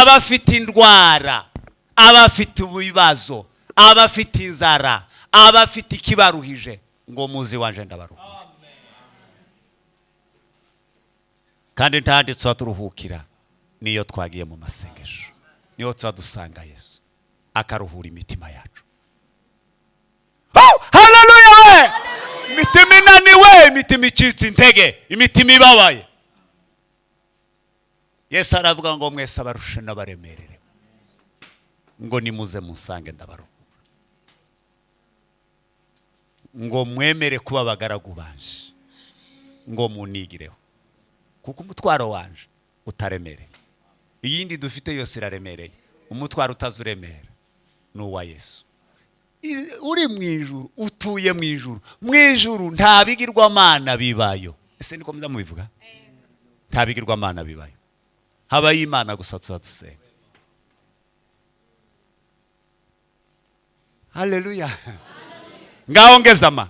abafite indwara, abafite ibibazo, abafite inzara, abafite ikibaruhije, ngo muzi wanje ndabaruhura. Kandi ntanditse turuhukira niyo twagiye mu masengesho, niyo tuzadusanga Yesu akaruhura imitima yacu. Haleluya! Imitima inaniwe, imitima icitse intege, imitima ibabaye, Yesu aravuga ngo mwese abarushe n'abaremerere, ngo nimuze musange ndabaruhura, ngo mwemere kuba abagaragu banje, ngo munigireho, kuko umutwaro wanje utaremereye. Iyindi dufite yose iraremereye, umutwaro utazuremera n'uwa Yesu. Uri mu ijuru, utuye mu ijuru, mu ijuru nta bigirwamana bibayo. Ese niko muza mubivuga? Nta bigirwamana bibayo, habayo Imana gusa tuzadusenga. Haleluya! Ngaho ngezama,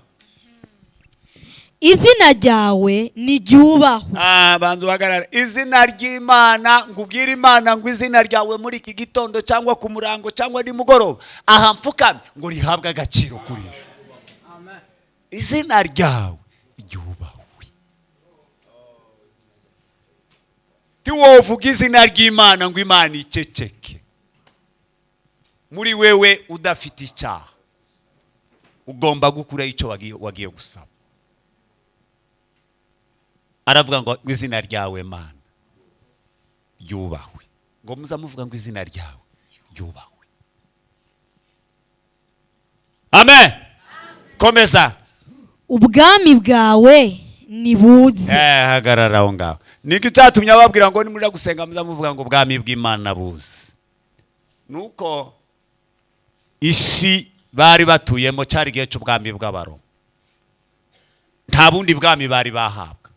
izina ryawe niryubahwe. Bantu bagarara, izina ry'Imana, ngubwira Imana ngo izina ryawe muri iki gitondo cyangwa ku murango cyangwa ni mugoroba aha mfukame, ngo rihabwe agaciro kuri Amen. Izina ryawe ryubahwe. Ntiwovuga izina ry'Imana ngo Imana iceceke. Muri wewe udafite icyaha, ugomba gukura icyo wagiye gusaba. Aravuga ngo izina ryawe Mana ryubahwe, ngo muzamuvuga ngo izina ryawe ryubahwe. Amen. Komeza. Ubwami bwawe nibuze. Hagarara aho ngaho. Niki cyatumye ababwira ngo nimurira gusenga muzamuvuga ngo ubwami bw'Imana buze. Nuko isi bari batuyemo cyari gihe cy'ubwami bw'Abaroma, nta bundi bwami bari bahabwa.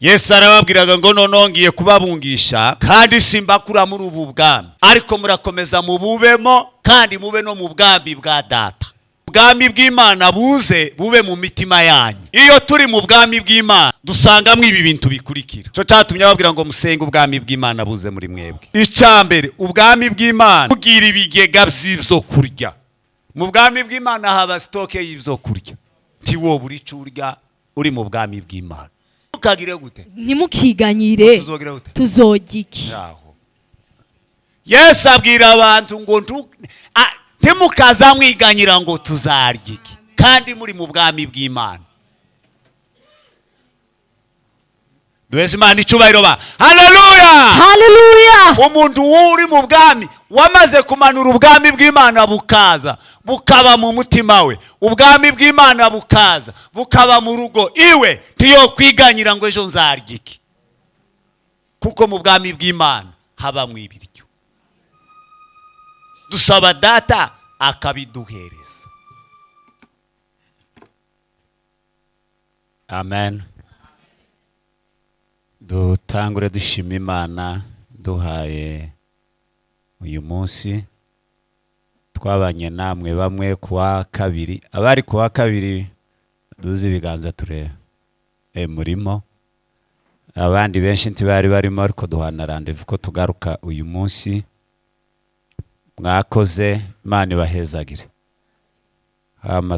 Yesu arababwiraga ngo nonongiye kubabungisha, kandi simbakura muri ubu bwami, ariko murakomeza mububemo, kandi mube no mu bwami bwa Data. Ubwami bw'Imana buze bube mu mitima yanyu. Iyo turi mu bwami bw'Imana dusangamo ibi bintu bikurikira. Cyo cyatumye ababwira ngo musenge ubwami bw'Imana buze muri mwebwe. Icyambere, ubwami bw'Imana bugira ibigega by'ibyo kurya. Mu bwami bw'Imana haba stoke y'ibyo kurya. Ntiwo buri curya uri mu bwami bw'Imana. Ukagire gute? Nimukiganyire tuzogiki. Yesu abwira abantu ngo ntimukaza mwiganyira ngo tuzaryiki, kandi muri mu bwami bw'Imana. Duheze Imana icyubahiro ba. Haleluya! Haleluya! Umuntu uri mu bwami wamaze kumanura ubwami bw'Imana bukaza bukaba mu mutima we, ubwami bw'Imana bukaza bukaba mu rugo iwe, ntiyo kwiganyira ngo ejo nzaryiki, kuko mu bwami bw'Imana haba mu ibiryo. Dusaba Data akabiduhereza. Amen. Dutangure dushima Imana duhaye uyu munsi. Twabanye namwe bamwe kuwa kabiri, abari kuwa kabiri duzi ibiganza tureba murimo, abandi benshi ntibari barimo, ariko duhana randevu ko tugaruka uyu munsi. Mwakoze, Imana ibahezagire.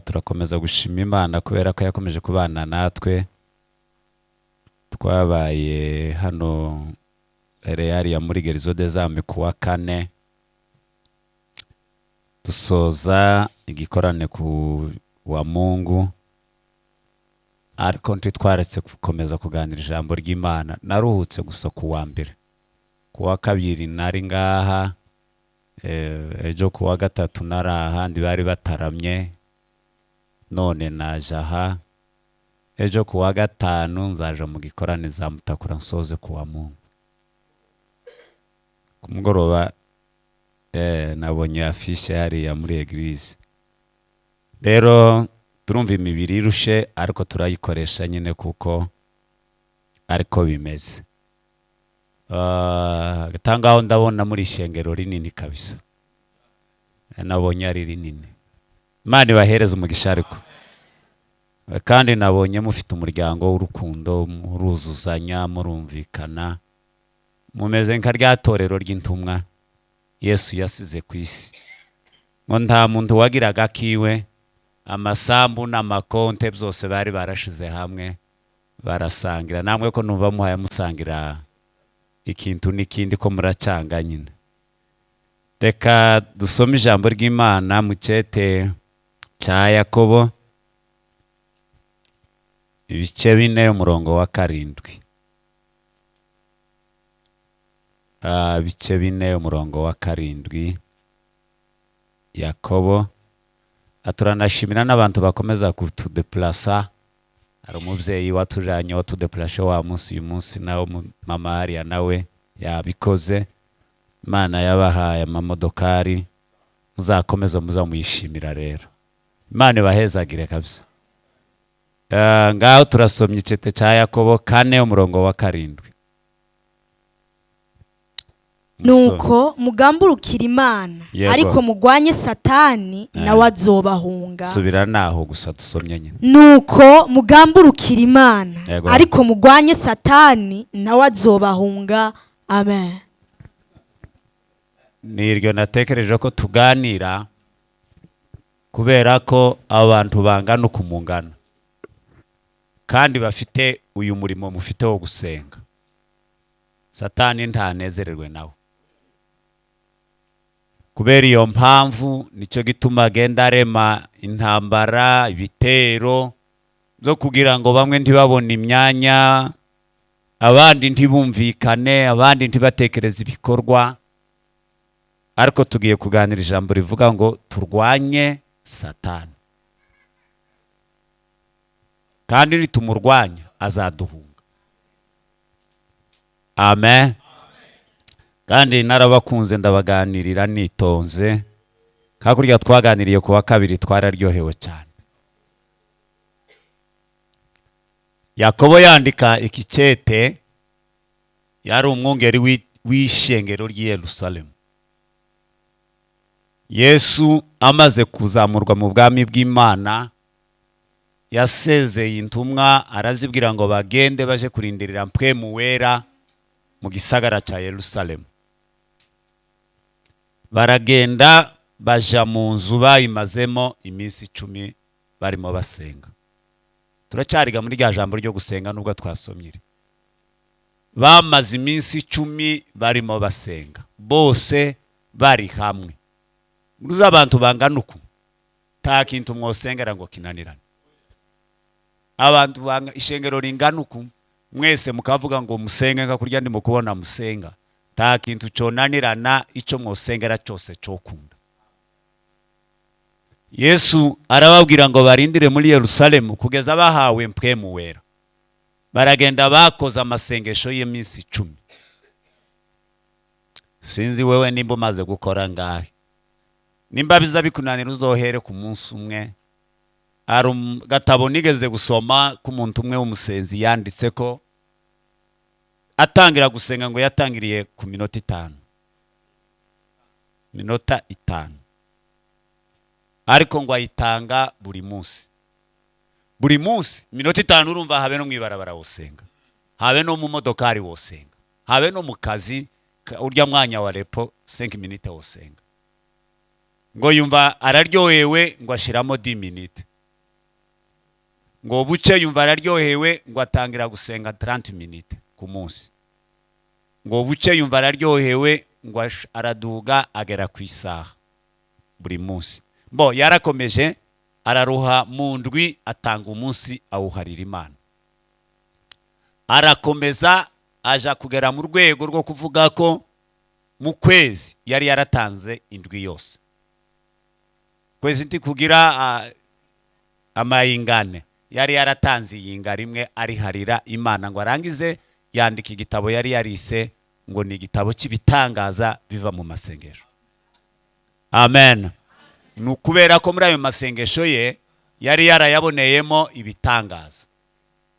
Turakomeza gushima Imana kubera ko yakomeje kubana natwe. Twabaye hano ya muri Gerizo des Âmes kuwa kane, dusoza igikorane ku wa Mungu, ariko ntitwaretse gukomeza kuganira ijambo ry'Imana. Naruhutse gusa ku wa mbere, ku wa kabiri nari ngaha, ejo ku wa gatatu nari ahandi bari bataramye, none naje aha. Ejo ku wa gatanu nzaje mu gikorane za Mutakura nsoze ku wa Mungu. Ku mugoroba nabonye afishe hariya muri eglise. Rero turumva imibiri irushe, ariko turayikoresha nyine kuko ariko bimeze. Tangaho ndabona muri ishengero rinini kabisa, nabonye ari rinini. Imana ibahereze umugisha. Ariko kandi nabonye mufite umuryango w'urukundo, muruzuzanya, murumvikana, mumeze nka rya torero ry'intumwa Yesu yasize ku isi, ngo nta muntu wagiraga kiwe, amasambu n'amakonte byose bari barashize hamwe barasangira. Namwe ko numva muhaye musangira ikintu n'ikindi ko muracanga nyine. Reka dusome ijambo ry'Imana mu cyete cya Yakobo ibice 4 umurongo wa 7. Ibice 4 umurongo wa 7. Yakobo aturanashimira n'abantu bakomeza kutudeplasa. Hari umubyeyi watujanye watudeplashe wa munsi uyu munsi, nawe mama Aria nawe yabikoze. Imana yabahaye amamodokari, muzakomeza muzamuyishimira rero. Imana ibahezagire kabisa. Ngaho turasomye icete cya Yakobo 4 umurongo wa 7. Nuko mugamburukira Imana, ariko mugwanye Satani nawe azobahunga. Subira naho gusa dusomye nyine. Nuko mugamburukira Imana, ariko mugwanye Satani nawe azobahunga. Amen. Niryo natekereje ko tuganira, kubera ko abantu bangana ukumungana kandi bafite uyu murimo mufite wo gusenga. Satani ntanezererwe nawe. Kubera iyo mpamvu nicyo gituma agenda arema intambara, ibitero zo kugira ngo bamwe ntibabone imyanya, abandi ntibumvikane, abandi ntibatekereze ibikorwa. Ariko tugiye kuganira ijambo rivuga ngo turwanye Satani, kandi nitumurwanya azaduhunga. Amen. Kandi narabakunze ndabaganirira nitonze. Hakurya twaganiriye ku wa 2 twararyohewe cyane. Yakobo yandika ikicete, yari umwungeri w'ishengero ry'i Yerusalemu. Yesu amaze kuzamurwa mu bwami bw'Imana, yasezeye intumwa arazibwira ngo bagende baje kurindirira mpwemu wera mu gisagara cya Yerusalemu. Baragenda baja mu nzu bayimazemo iminsi 10 barimo basenga. Turacyariga muri rya jambo ryo gusenga nubwo twasomyire. Bamaze iminsi 10 barimo basenga, bose bari hamwe. Muruza abantu bangana uku, ta kintu mwosengera ngo kinanirane. Abantu banga ishengero ringana uku, mwese mukavuga ngo musenge nka kurya ndi mukubona musenga, ta kintu conanirana ico mwosengera cyose cyo kunda. Yesu arababwira ngo barindire muri Yerusalemu kugeza bahawe mpwemu wera. Baragenda bakoza amasengesho y'iminsi 10. Sinzi wewe nimba maze gukora ngahe. Nimba biza bikunanira uzohere ku munsi umwe. Gatabo nigeze gusoma ku muntu umwe w'umusenzi yanditse ko atangira gusenga ngo yatangiriye ku minota 5. Minota 5. Ariko ngo ayitanga buri munsi. Buri munsi minota 5 urumva habe no mwibarabara wosenga. Habe no mu modokari wosenga. Habe no mu kazi urya mwanya wa repo 5 minutes wosenga. Ngo yumva araryohewe ngo ashiramo 10 minutes. Ngo buce yumva araryohewe ngo atangira gusenga 30 minutes ku munsi. Ngo buce yumva araryohewe ngo araduga agera ku isaha buri munsi. Bo yarakomeje araruha mu ndwi atanga umunsi awuharira Imana. Arakomeza aja kugera mu rwego rwo kuvuga ko mu kwezi yari yaratanze indwi yose. Kwezi nti kugira amayingane yari yaratanze yinga rimwe ariharira Imana ngo arangize yandika igitabo yari yarise ngo ni igitabo cy'ibitangaza biva mu masengesho. Amen. Nukubera ko muri ayo masengesho ye yari yarayaboneyemo ibitangaza.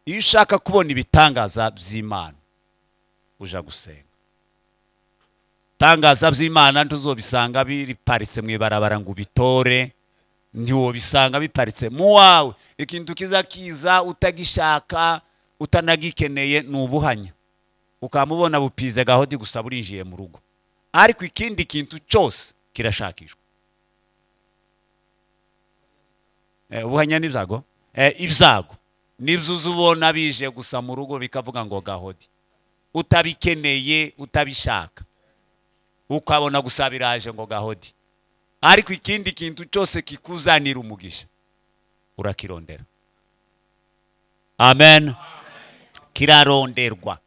Iyo ushaka kubona ibitangaza by'Imana uja gusenga. Tangaza by'Imana ntuzobisanga biri paritse mwibarabara ngo bitore, ndiwo bisanga biparitse mu wawe. Ikintu kiza utagishaka utanagikeneye nubuhanya. ukamubona bupize gahodi gusa burinjiye mu rugo, ariko ikindi kintu cyose kirashakishwa. Ubuhanya n'ibyago, ibyago nibyo uzubona bije gusa mu rugo bikavuga ngo gahodi, utabikeneye utabishaka ukabona gusa biraje ngo gahodi, ariko ikindi kintu cyose kikuzanira umugisha urakirondera. Amen. Kiraronderwa.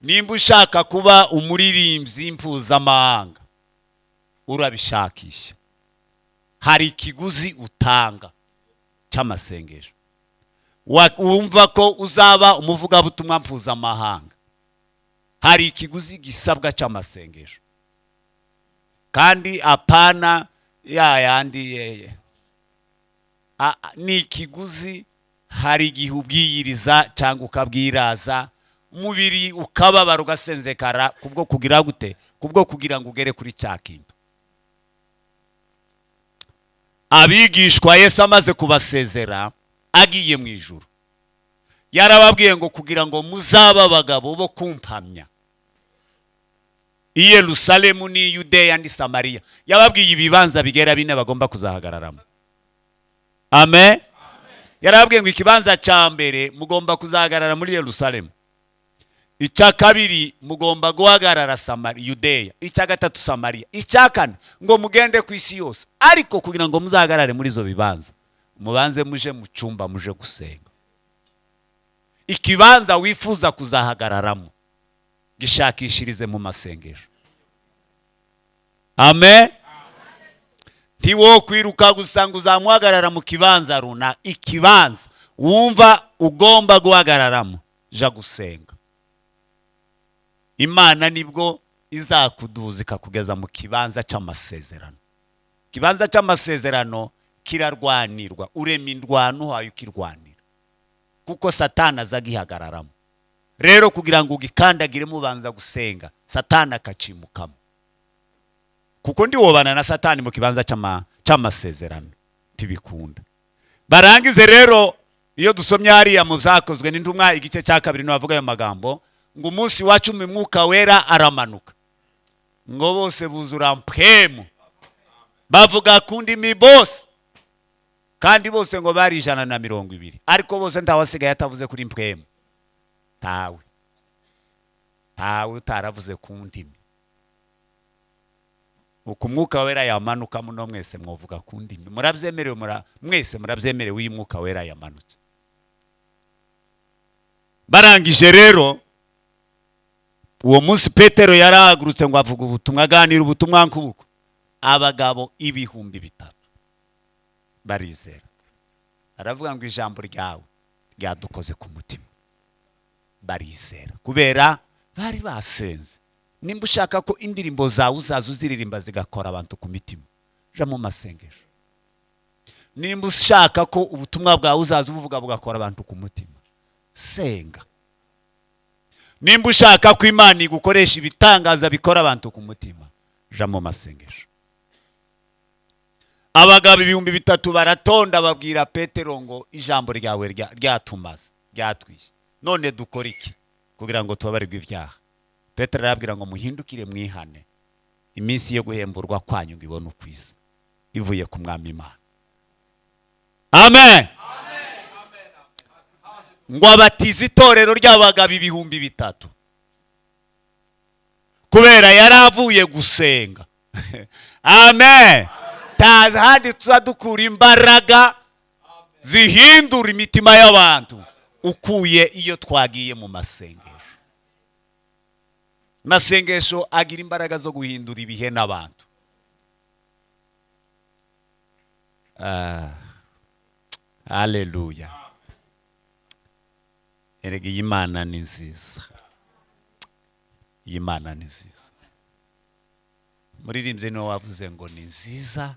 Nimba ushaka kuba umuririmbyi mpuzamahanga urabishakisha, hari ikiguzi utanga cy'amasengesho. Wumva ko uzaba umuvugabutumwa mpuzamahanga, hari ikiguzi gisabwa cy'amasengesho, kandi apana yandi ni ikiguzi. Hari igihe ubwiyiriza cyangwa ukabwiraza umubiri ukababara ugasenzekara kubwo kugira gute, kubwo kugira ngo ugere kuri cya kintu. Abigishwa Yesu amaze kubasezera agiye mu ijuru, yarababwiye ngo kugira ngo muzaba abagabo bo kumpamya i Yerusalemu ni Yudeya ni Samariya. Yababwiye ibibanza bigera 4 bagomba kuzahagararamo. Amen. Yarababwiye ngo ikibanza cya mbere mugomba kuzahagarara muri Yerusalemu, icya kabiri mugomba guhagarara Samariya Yudeya, icya gatatu Samariya, icya kane ngo mugende ku isi yose. Ariko kugira ngo muzahagarare muri zo bibanza mubanze muje mu cyumba muje gusenga. Ikibanza wifuza kuzahagararamo gishakishirize mu masengesho. Amen. Ntiwo kwiruka gusanga uzamuhagarara mu kibanza runa, ikibanza wumva ugomba guhagararamo ja gusenga. Imana nibwo izakuduza ikakugeza mu kibanza cy'amasezerano. Kibanza cy'amasezerano kirarwanirwa, urema indwano hayo ukirwanira, kuko Satana azagihagararamo. Rero kugira ngo ugikandagire mubanza gusenga, Satana akacimukamo, kuko ndi wobana na Satani mu kibanza cy'amasezerano tibikunda. Barangize rero iyo dusomye hariya mu byakozwe n'intumwa igice cya 2 no bavuga ayo magambo ngo umunsi wa 10 Mwuka Wera aramanuka, ngo bose buzura mpemu bavuga kundi mi bose, kandi bose ngo bari 120, ariko bose ntawasigaye atavuze kuri mpemu. Tawe utaravuze kundi. Uko Mwuka Wera yamanuka muno mwese mwovuga kundi. Murabyemerewe, mwese murabyemerewe uyu Mwuka Wera yamanutse. Barangije rero uwo munsi Petero yarahagurutse ngo avuga ubutumwa, aganira ubutumwa nkubuko. Abagabo 3,000 barizera. Aravuga ngo ijambo ryawe ryadukoze ku mutima. Barizera kubera bari basenze. Nimba ushaka ko indirimbo zawe uzaza uziririmba zigakora abantu ku mitima, ja mu masengesho. Nimba ushaka ko ubutumwa bwawe uzaza ubuvuga bugakora abantu ku mutima, senga. Nimba ushaka ko Imana igukoresha ibitangaza bikora abantu ku mutima, ja mu masengesho. Abagabo 3,000 baratonda babwira Petero ngo ijambo ryawe ryatumaze ryatwishe, none dukora iki kugira ngo tubabarirwe ibyaha? Petero arabwira ngo muhindukire mwihane, iminsi yo guhemburwa kwanyu ngibona ukwiza ivuye ku Mwami Imana. Amen. Ngo abatize itorero ry'abagabo 3,000 kubera yaravuye gusenga. Amen. Taza hadi tuzadukura imbaraga zihindura imitima y'abantu ukuye iyo twagiye mu masengesho. Masengesho agira imbaraga zo guhindura ibihe n'abantu. Haleluya. Erega Imana ni nziza. Imana ni nziza. Muririmbye no wavuze ngo ni nziza,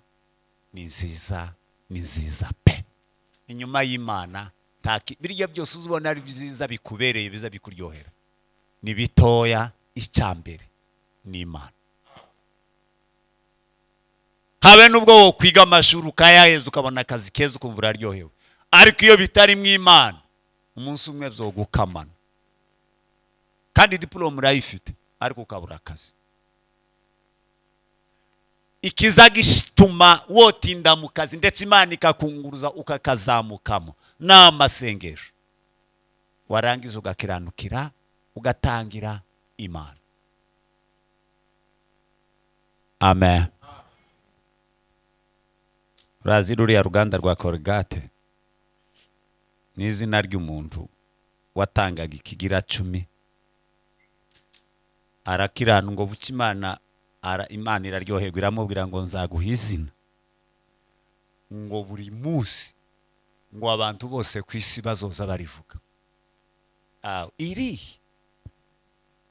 ni nziza, ni nziza pe. Inyuma y'Imana birya byose uzubona ari byiza bikubereye biza bikuryohera. Ni bitoya icyambere ni Imana. Habe nubwo wo kwiga amashuri ukayaheza ukabona akazi keza ukumva aryohewe, ariko iyo bitari mu Imana umunsi umwe byogukamana. kandi diplome urayifite ariko ukabura akazi. Ikiza gituma wotinda mu kazi ndetse Imana ikakunguruza ukakazamukamo n'amasengesho, warangiza ugakiranukira ugatangira Imana. Amen. Urazi ruriya ruganda rwa Colgate ni izina ry'umuntu watangaga ikigira 10, arakirana ngo buki Imana iraryoherwa iramubwira ngo nzaguha izina, ngo buri munsi ngo abantu bose ku isi bazoza barivuga. Iri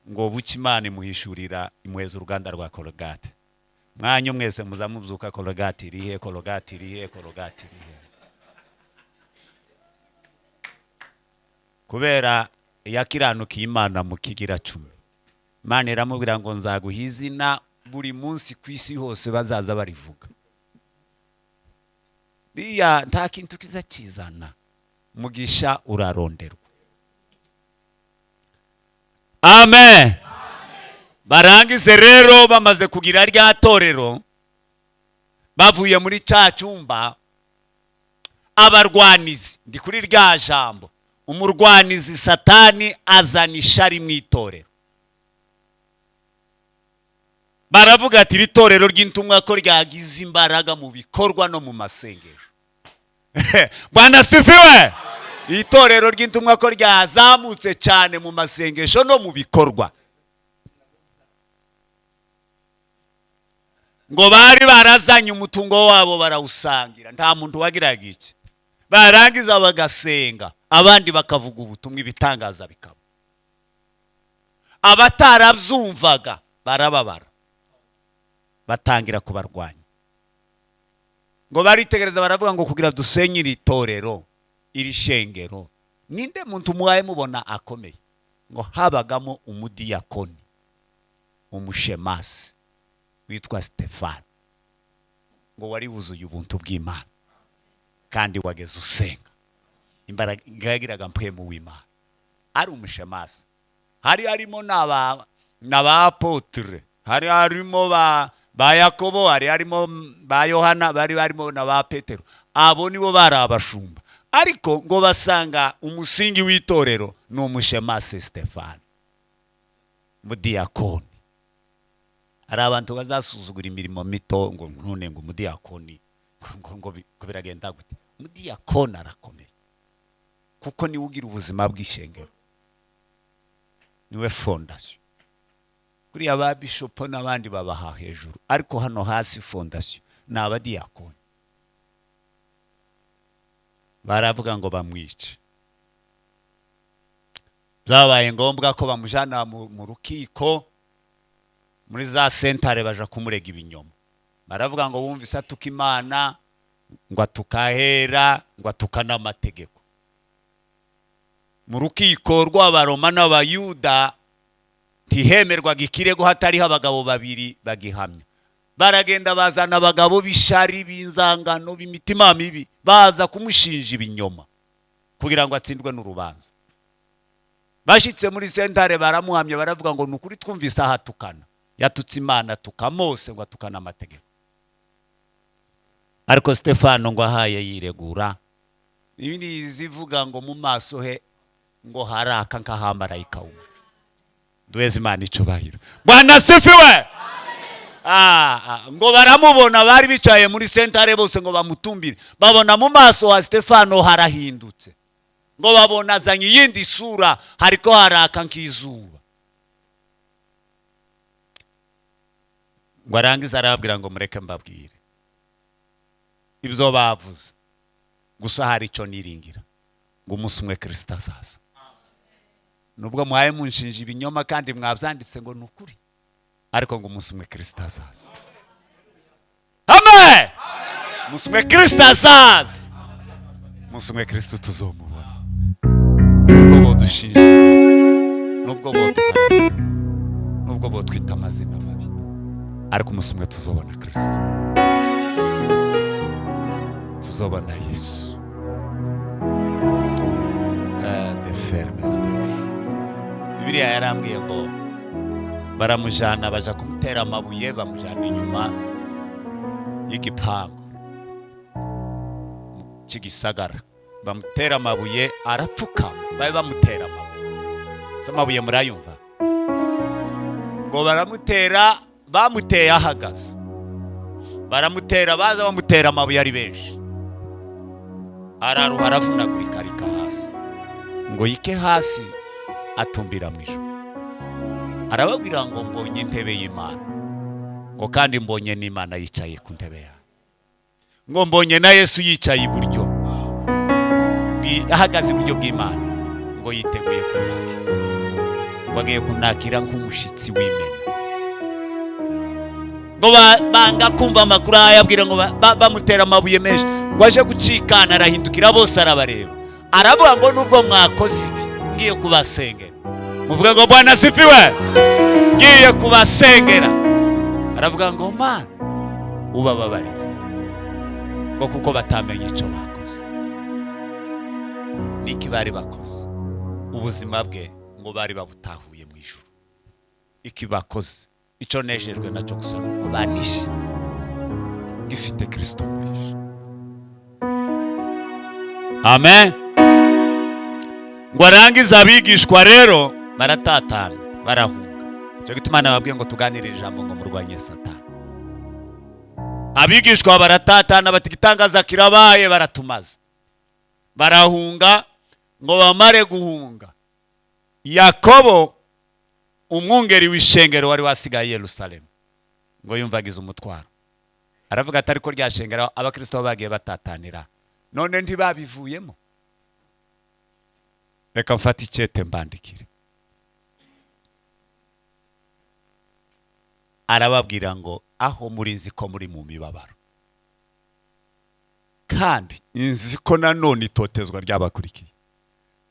ngo buki Imana imuhishurira imuheza uruganda rwa Colgate. Mwanyu mwese muzamuzuka Colgate irihe, Colgate irihe, Colgate irihe. Kubera yakiranukiye Imana mu kigira 10, Imana iramubwira ngo nzaguha izina buri munsi ku isi hose bazaza barivuga. Riya nta kintu kiza kizana, mugisha uraronderwa. Amen. Barangize rero bamaze kugira rya torero, bavuye muri cya cyumba, abarwanizi, ndi kuri rya jambo, umurwanizi Satani azana ishari mu itorero. Baravuga ati iri torero ry'intumwa ko ryagize imbaraga mu bikorwa no mu masengesho. Bwana sifiwe. Itorero ry'intumwa ko ryazamutse cyane mu masengesho no mu bikorwa. Ngo bari barazanye umutungo wabo barawusangira, nta muntu wagiraga iki. Barangiza bagasenga, abandi bakavuga ubutumwa, ibitangaza bikaba. Abatarabyumvaga barababara, batangira kubarwanya. Ngo baritegereza baravuga ngo kugira dusenye iri torero, iri shengero, ninde muntu muwaye mubona akomeye? Ngo habagamo umudiyakoni, umushemasi witwa Stefano, ngo wari wuzuye ubuntu bw'Imana kandi wageze usenga, imbaraga yagiraga mpemu w'Imana. Ari umushemasi, hari harimo n'aba apotre, hari harimo ba Yakobo, hari harimo ba Yohana, bari barimo na ba Petero. Abo nibo bari abashumba, ariko ngo basanga umusingi w'itorero ni umushemasi Stefano, mudiyakoni. Hari abantu bazasuzugura imirimo mito ngo none ngo umudiyakoni ngo biragenda gute. Umudiyakoni arakomeye kuko niwe ugira ubuzima bw'ishengero, niwe fondation. Kuri aba bishop n'abandi babaha hejuru, ariko hano hasi fondation ni abadiyakoni. Baravuga ngo bamwice, byabaye ngombwa ko bamujana mu rukiko, muri za sentare baja kumurega ibinyoma. Baravuga ngo wumvise atuka Imana, ngo atukahera, ngo atukana amategeko. Mu rukiko rw'Abaroma n'Abayuda ntihemerwaga ikirego hatariho abagabo babiri bagihamya. Baragenda bazana abagabo b'ishari, b'inzangano, b'imitima mibi, baza kumushinja ibinyoma kugira ngo atsindwe n'urubanza. Bashitse muri sentare baramuhamya, baravuga ngo nukuri twumvise ahatukana, yatutse Imana, atuka Mose, ngo atukana amategeko. Ariko Stefano ngo ahaye yiregura, ibindi zivuga ngo mu maso he ngo haraka nk'ahamarayika umwe. Duheze Imana icubahiro. Bwana sifiwe. Ngo baramubona, bari bicaye muri sentare bose ngo bamutumbire, babona mu maso wa Stefano harahindutse, ngo babona azanye yindi sura, hariko haraka nk'izuba. Ngo arangiza arababwira ngo mureke mbabwire ibyo bavuze, gusa hari icyo niringira, ngo umunsi umwe Kristo azaza. Nubwo muhaye munshinja ibinyoma kandi mwabyanditse ngo ni ukuri, ariko ngo umunsi umwe Kristo azaza. Amen. Umunsi umwe Kristo azaza, umunsi umwe Kristo tuzomubona. Nubwo bodushinja, nubwo boduharira, nubwo bodwita amazina mabi, ariko umunsi umwe tuzobona Kristo, tuzobona Yesu. Bibiliya yarambwiye ngo baramujana baja kumutera amabuye, bamujana inyuma y'igipangu cy'igisagara, bamutera amabuye arapfukama, babe bamutera amabuye. Amabuye murayumva? Ngo baramutera, bamuteye ahagaze, baramutera, baza bamutera amabuye ari benshi, araruha aravunagurika arika hasi, ngo yike hasi atumbira mu ijuru. Arababwira ngo mbonye intebe y'Imana, ngo kandi mbonye n'Imana yicaye ku ntebe yayo, ngo mbonye na Yesu yicaye iburyo, ahagaze iburyo bw'Imana, ngo yiteguye kunakira, ngo agiye kunakira nk'umushitsi w'imena. Ngo banga kumva amakuru ayabwira ngo bamutera amabuye menshi, ngo aje gucikana arahindukira, bose arabareba, aravuga ngo nubwo mwakoze ibi ngiye kubasengera. Muvuga ngo Bwana asifiwe, ngiye kubasengera. Aravuga ngo Mana ubababarire, ngo kuko batamenye icyo bakoze. Niki bari bakoze? Ubuzima bwe ngo bari babutahuye mu ijuru. Iki bakoze, icyo nejejwe nacyo gusa nuko banishe gifite Kristo muri ijuru. Amen. Ngo arangiza abigishwa rero baratatana, barahunga. Cyo gituma nababwiye ngo tuganirire ijambo ngo murwanye Satani. Abigishwa baratatana bati gitangaza kirabaye, baratumaza, barahunga. Ngo bamare guhunga, Yakobo umwungeri w'ishengero wari wasigaye Yerusalemu, ngo yumvagize umutwaro, aravuga ati ariko rya shengero abakristo bagiye batatanira, none ntibabivuyemo, reka mfate icyete mbandikire. Arababwira ngo aho muri nzi ko muri mu mibabaro, kandi nzi ko nanone itotezwa ry'abakurikiye,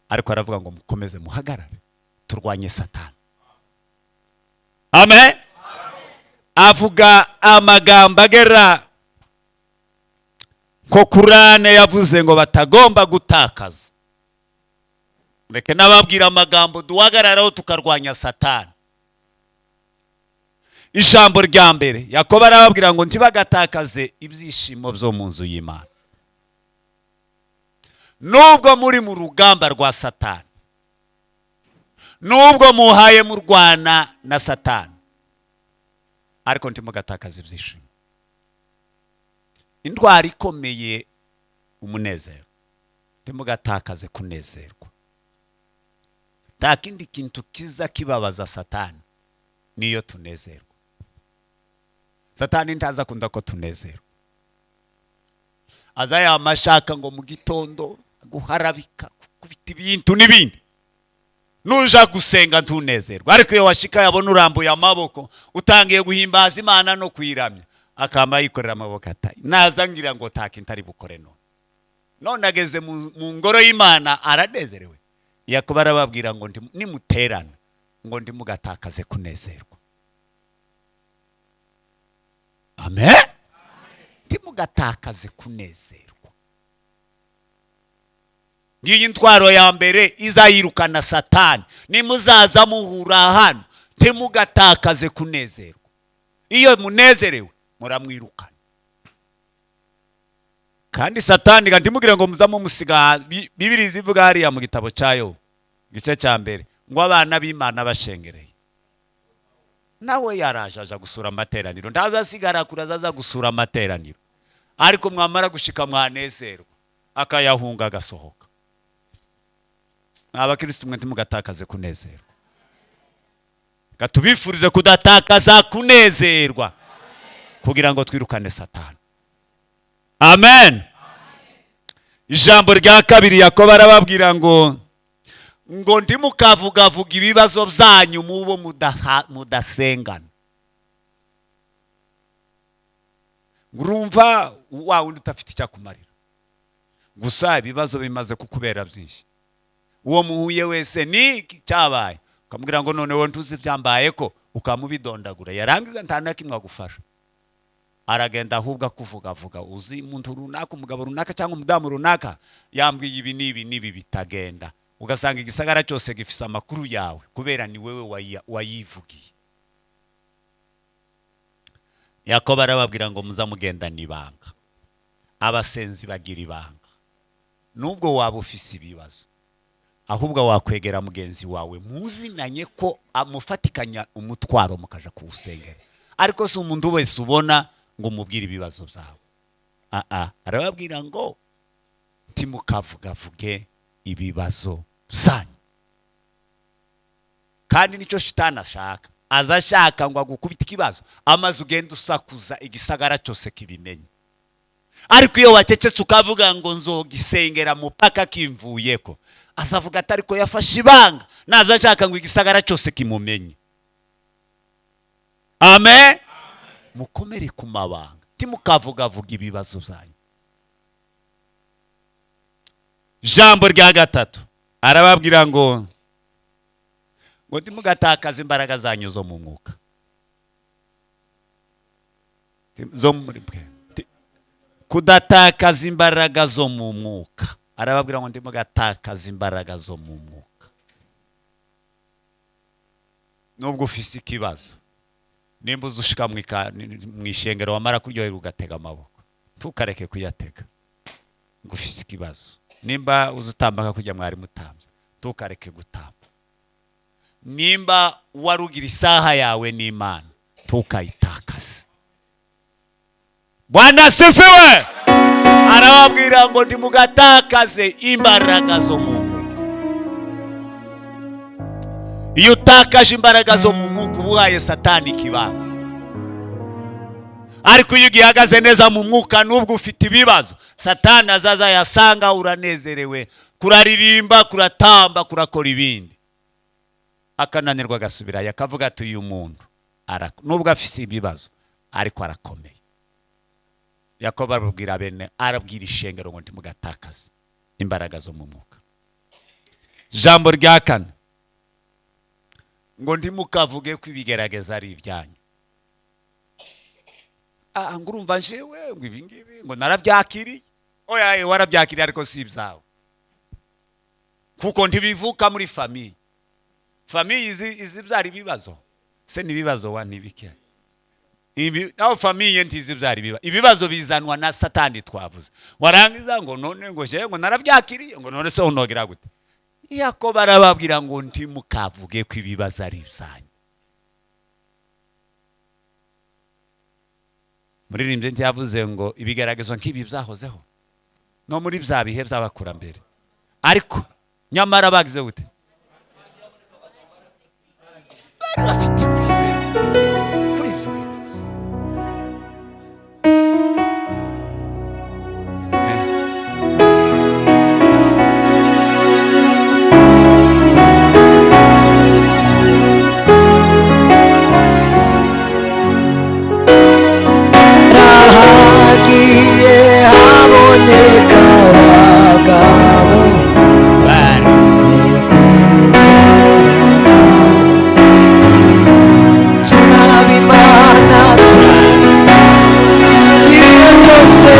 ariko aravuga ngo mukomeze muhagarare turwanye Satani. Amen. Avuga amagambo agera ko Kurane yavuze ngo batagomba gutakaza. Reke nababwira amagambo duhagararaho tukarwanya Satani. Ijambo rya mbere Yakobo arababwira ngo ntibagatakaze ibyishimo byo mu nzu y'Imana. Nubwo muri mu rugamba rwa Satani, nubwo muhaye mu rwana na Satani, ariko ntimugatakaze ibyishimo. Indwara ikomeye umunezero, ntimugatakaze kunezerwa. Nta kindi kintu kiza kibabaza Satani niyo tunezerwa. Satani ntaza kunda ko tunezerwa, aza yamashaka ngo mu gitondo guharabika, kubita ibintu n'ibindi, nuja gusenga ntunezerwa. Ariko iyo washika yabona urambuye amaboko utangiye guhimbaza Imana no kwiramya, akamba yikorera amaboko atayi, naza ngira ngo takintari bukore none ageze mu ngoro y'Imana aranezerewe. Yakobo arababwira ngo nimuterana ngo ntimugatakaze kunezerwa. Amen. Ntimugatakaze kunezerwa. Ngiyi ntwaro ya mbere izayirukana Satani. Nimuzaza muhura hano ntimugatakaze kunezerwa. Iyo munezerewe muramwirukana. Kandi Satani kandi mugire ngo muzamu musiga. Bibiri zivuga hariya mu gitabo cyayo gice cya mbere ngo abana b'Imana bashengereye, nawe yarajaja gusura amateraniro, ndazasigara kurazaza gusura amateraniro, ariko mwamara gushika mwanezerwa akayahunga agasohoka. Abakristo mwe ntimugatakaze kunezerwa. Katubifurize kudatakaza kunezerwa kugira ngo twirukane Satani. Amen. Ijambo rya kabiri Yakobo arababwira ngo ntimukavuga ibibazo byanyu mubo mudasengana. Ngurumva wa wundi utafite icyakumarira, gusa ibibazo bimaze kukubera byinshi. Uwo muhuye wese ni cyabaye ukamubwira ngo none wowe ntuzi byambaye ko, ukamubidondagura, yarangiza ntana kimwe agufasha, aragenda ahubwo kuvuga uzi umuntu runaka, umugabo runaka cyangwa umudamu runaka yambwiye ibi n'ibi bitagenda, ugasanga igisagara cyose gifise amakuru yawe kubera ni wewe wayivugiye. Yakobo arababwira ngo muzamugendana ibanga. Abasenzi bagira ibanga. Nubwo waba ufise ibibazo, ahubwo wakwegera mugenzi wawe muzinanye ko amufatikanya umutwaro mukaja kuwusengera. Ariko si umuntu wese ubona ngo mubwire ibibazo byawe. Arababwira ngo ntimukavugavuge ibibazo byanyu. Kandi nico shitani ashaka. Azashaka ngo agukubita ikibazo amaze ugenda usakuza igisagara cyose kibimenye. Ariko iyo wacecetse ukavuga ngo nzogisengera mupaka kimvuyeko, azavuga ati ariko yafashe ibanga, nazashaka ngo igisagara cyose kimumenye. Amen. Mukomere ku mabanga, ntimukavugavuga ibibazo byanyu. Jambo rya gatatu arababwira ngo ntimugatakaze imbaraga zanyu zo mu mwuka. Kudatakaza imbaraga zo mu mwuka. Arababwira ngo ntimugatakaze imbaraga zo mu mwuka. Nubwo ufise ikibazo, nimba uzushika mu ishengero wamara kuryohera ugatega amaboko, ntukareke kuyatega ngo ufise ikibazo. Nimba uzutambaka kujya mwari mutambye, ntukareke gutamba. Nimba warugira isaha yawe n'Imana, ntukayitakaze. Bwana asifiwe. Arababwira ngo ntimugatakaze imbaraga zo mu mwuka. Iyo utakaje imbaraga zo mu mwuka ubuhaye Satani ikibanza. Ariko iyo ugihagaze neza mu mwuka, nubwo ufite ibibazo, Satani azaza yasanga uranezerewe, kuraririmba, kuratamba, kurakora ibindi. Akananirwa agasubirayo akavuga ati uyu muntu nubwo afise ibibazo ariko arakomeye. Yakobo arabwira ishengero ngo ntimugatakaze imbaraga zo mu mwuka. Jambo rya kane ngo ntimukavuge ko ibigerageza ari ibyanyu. Ngurumva jewe ngo ibingibi ngo narabyakiriye. Oya, warabyakiriye ariko si ibyawe, kuko ntibivuka muri famiye. Famiye izi byari ibibazo se nibibazo wa nibike. Aho famiye ntizi byari biba. Ibibazo bizanwa na Satani twavuze. Warangiza ngo none ngo je ngo narabyakiriye ngo none se unogera gute. Yakobo arababwira ngo ntimukavuge ko ibibazo ari ibyanyu. Muririmbye ntiyavuze ngo ibigaragazo nk'ibi byahozeho no muri bya bihe by'abakurambere, ariko nyamara bagize gute? Bafite kwizera kuri ibyo bibazo. Rahagiye haboneka abagabo barize kwizera. Ry'Imana ibihe byose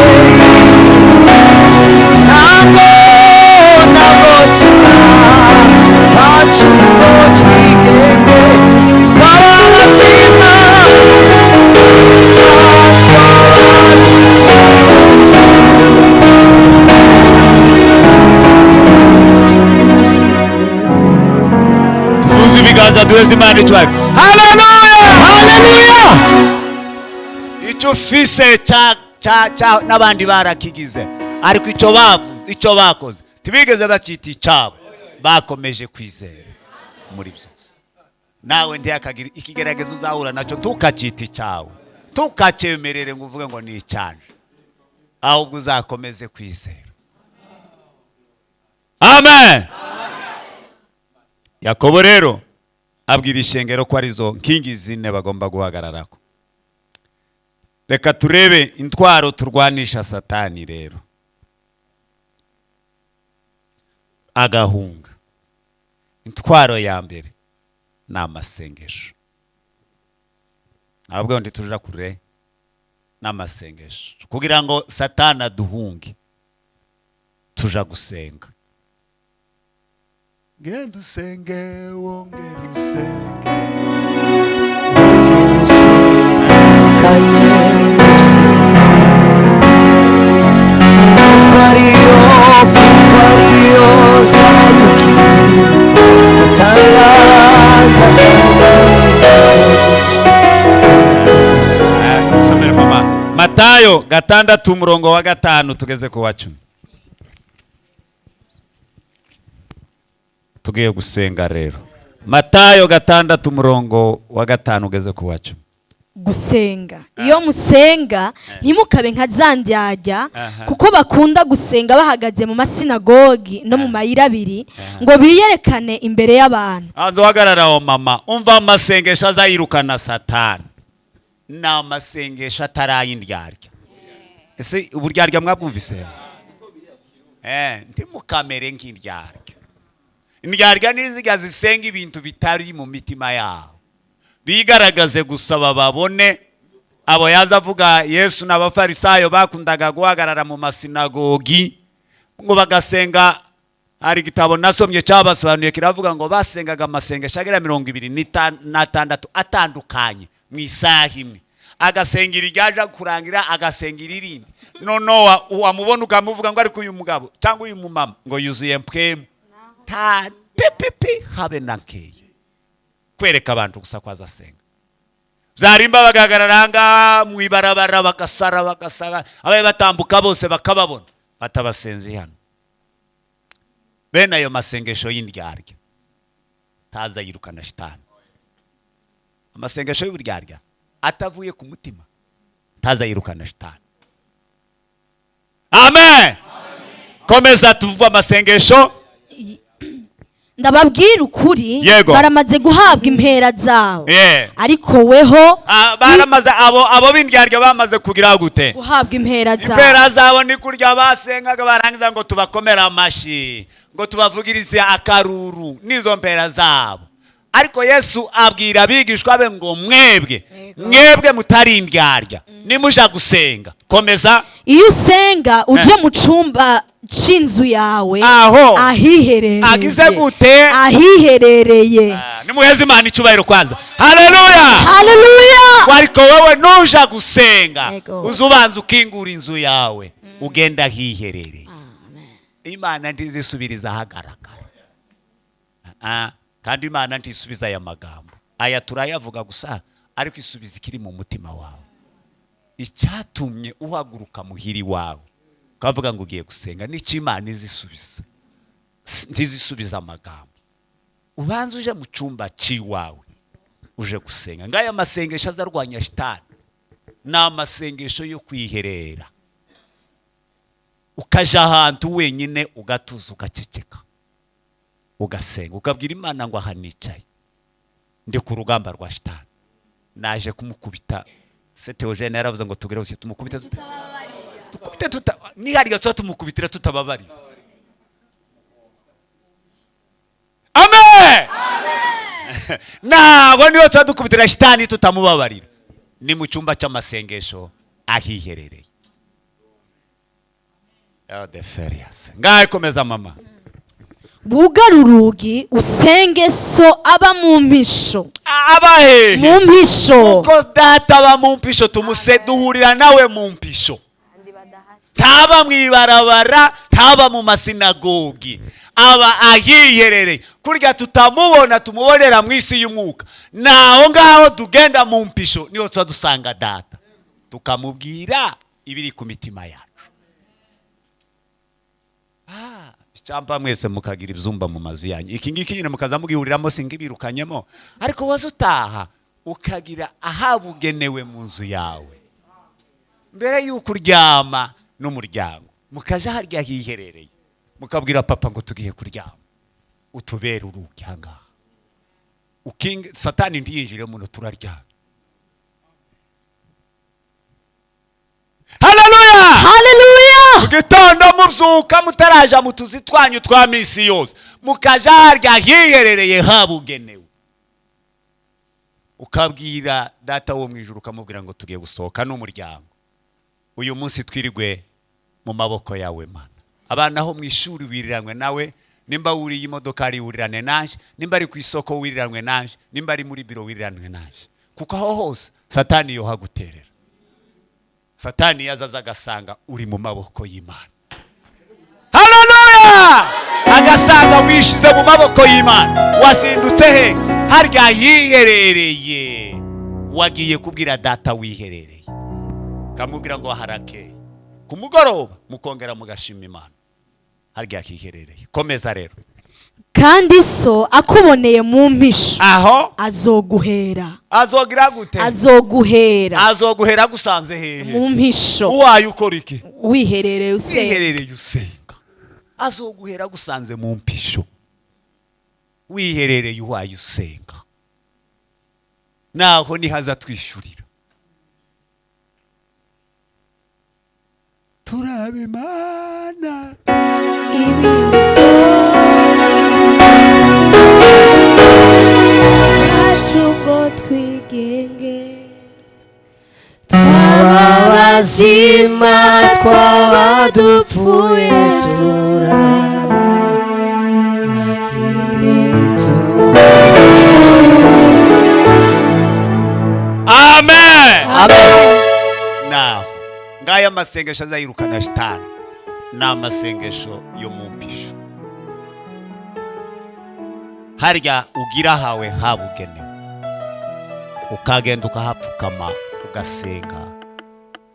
ntabwo turahacu ngo twigenge twabazima tuzi ibiganza duheze Imana icyubahiro. Haleluya, haleluya. Icyo ufise n'abandi barakigize, ariko icyo bakoze tibigeze bakita icyabo, bakomeje kwizera muri byose. Nawe ntiyakagira ikigerageza uzahura nacyo, ntukakita icyawe, ntukacemerere ngo uvuge ngo ni icyanje, ahubwo uzakomeze kwizera. Amen. Yakobo rero abwira ishengero ko arizo nkingi zine bagomba guhagararako. Reka turebe intwaro turwanisha Satani rero. Agahunga. Intwaro ya mbere ni amasengesho. Ahubwo ndi tuja kure n'amasengesho kugira ngo Satani aduhunge, tuja gusenga. genda usenge wongera usenge tandukanye n'ubuzima kuko ariyo saguki atangaza somera mama Matayo 6:5 tugeze ku wa 10. Tugiye gusenga rero. Matayo 6:5 ugeze ku wa 10. Gusenga iyo musenga ntimukabe nka zandyarya kuko bakunda gusenga bahagaze mu masinagogi no mu mayira abiri ngo biyerekane imbere y'abantu. Azohagararaho mama umva amasengesho azayirukana Satani na amasengesho atarayindyarya. Ese uburyarya mwabwumvise? Ntimukamere nk'indyarya. Indyarya niziga zisenga ibintu bitari mu mitima yabo bigaragaze gusaba babone. Abo yazavuga Yesu n'abafarisayo bakundaga guhagarara mu masinagogi ngo bagasenga. Hari igitabo nasomye cyabasobanuye kiravuga ngo basengaga amasengesho agera 26 atandukanye mu isaha imwe. Agasengera iryaje kurangira agasengera irindi. Noneho wamubona ukamuvuga ngo ariko uyu mugabo cyangwa uyu mumama ngo yuzuye mpwemu ta pipipi habe nakeye kwereka abantu gusa kwaza senga. Zarimba bagagararanga mu ibarabara bagasara abaye batambuka bose bakababona batabasenzi hano. Bene ayo masengesho y'indyarya taza yirukana shitani. Amasengesho y'uburyarya atavuye ku mutima taza yirukana shitani. Amen. Komeza tuvuga amasengesho. Ndababwira ukuri baramaze guhabwa impera zabo ariko weho baramaze abo bindyarya bamaze kugira gute guhabwa impera zabo. Impera zabo ni kurya basengaga barangiza ngo tubakomera amashi ngo tubavugirize akaruru nizo mpera zabo. Ariko Yesu abwira abigishwa be ngo mwebwe mutari indyarya nimuja gusenga. Komeza. Iyo usenga uje mu cumba c'inzu yawe ahiherereye agize gute ahiherereye nimuheze Imana icubahiro kwanza. Haleluya haleluya. Ariko wowe nuja gusenga uzubanza ukingura inzu yawe ugenda ahiherereye. Imana ntizisubiriza ahagaragara kandi Imana ntisubiza aya magambo. Aya turayavuga gusa ariko isubiza ikiri mu mutima wawe. Icyatumye uhaguruka muhiri wawe kavuga ngo ugiye gusenga n'iki Imana izisubiza. Ntizisubiza amagambo. Ubanza uje mu cyumba ciwawe uje gusenga. Ngaya masengesho azarwanya shitani na masengesho yo kwiherera. Ukaja ahantu wenyine ugatuza ugaceceka ugasenga ukabwira Imana ngo ahanicaye ndi ku rugamba rwa shitani naje kumukubita. Theogene yaravuze ngo tugere hose tumukubite ni hariya tumukubitira tutababari. Amen. Nabo niyo dukubitira shitani tutamubabarira. Ni mu cyumba cy'amasengesho ahiherereye. The ferias. Ngaye komeza mama. Bugarurugi usenge so aba mu mpisho. Abahe mu mpisho uko data aba mu mpisho tumuse duhurira nawe mu mpisho. Taba mwibarabara taba mu masinagogi aba ahiherereye kurya tutamubona tumubonera mu isi y'umwuka. Naho ngaho tugenda mu mpisho niho dusanga data tukamubwira ibiri ku mitima yacu. Cyamba mwese mukagira ibyumba mu mazu yanyu. Iki ngiki nyine mukaza mugihuriramo singibirukanyemo ariko wazo utaha ukagira ahabugenewe mu nzu yawe mbere y'uko uryama n'umuryango mukaja harya hiherereye mukabwira papa ngo tugiye kuryama utubera uruki hangaha Satani ntiyinjire muno turaryama. Haleluya haleluya. Gitondo mubyuka mutaraja mutuzi twanyu twa misi yose mukaja harya hiherereye habugenewe ukabwira data wo mwijuru ukamubwira ngo tugiye gusohoka n'umuryango uyu munsi twirigwe mu maboko yawe Mana. Abana ho mu ishuri biriranywe nawe nimba wuriye imodoka ari wurirane nanje, nimba ari ku isoko wiriranwe nanje, nimba ari muri biro wiriranwe nanje. Kuko aho hose Satani yo haguterera. Satani yazaza agasanga uri mu maboko y'Imana. Haleluya! Agasanga wishize mu maboko y'Imana. Wasindutse he? Harya yiherereye. Wagiye kubwira data wiherereye. Kamubwira ngo harake. Kumugoroba mukongera mugashima Imana. Harya hiherereye. Komeza rero. Kandi so akuboneye mu mpisho Aho azoguhera. Azogira gute? Azoguhera gusanze hehe? mu mpisho. Uwaye ukora iki? Wiherereye usenga. Wiherereye usenga. Azoguhera gusanze mu mpisho. Wiherereye uwaye usenga. Naho ni haza twishurira. Turabimana. Chugo twigenge twabazima twabadupfuye Amen. Amen. Now ngaya masengesho azayirukana shitani na masengesho yo mu mpisho. Harya ugira hawe habugenewe ukagenda ukahapfukama ugasenga,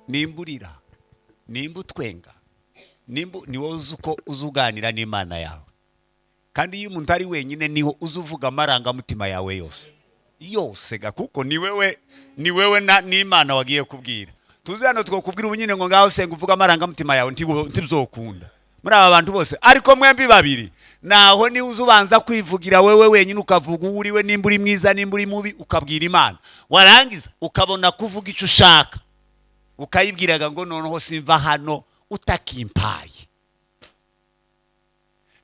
nimburira, nimbutwenga, ni wowe uko uzuganira n'Imana yawe. Kandi iyo umuntu ari wenyine niho uzuvuga amarangamutima yawe yose kuko ni wewe n'Imana wagiye kubwira. Tuzi hano twokubwira ubunyine ngo ngaho senga uvuga amarangamutima yawe ntibizokunda muri aba bantu bose, ariko mwembi babiri naho ni uzubanza kwivugira wewe wenyine ukavuga uriwe nimba uri mwiza nimba uri mubi ukabwira Imana, warangiza ukabona kuvuga icyo ushaka ukayibwiraga ngo noneho simva hano utakimpaye.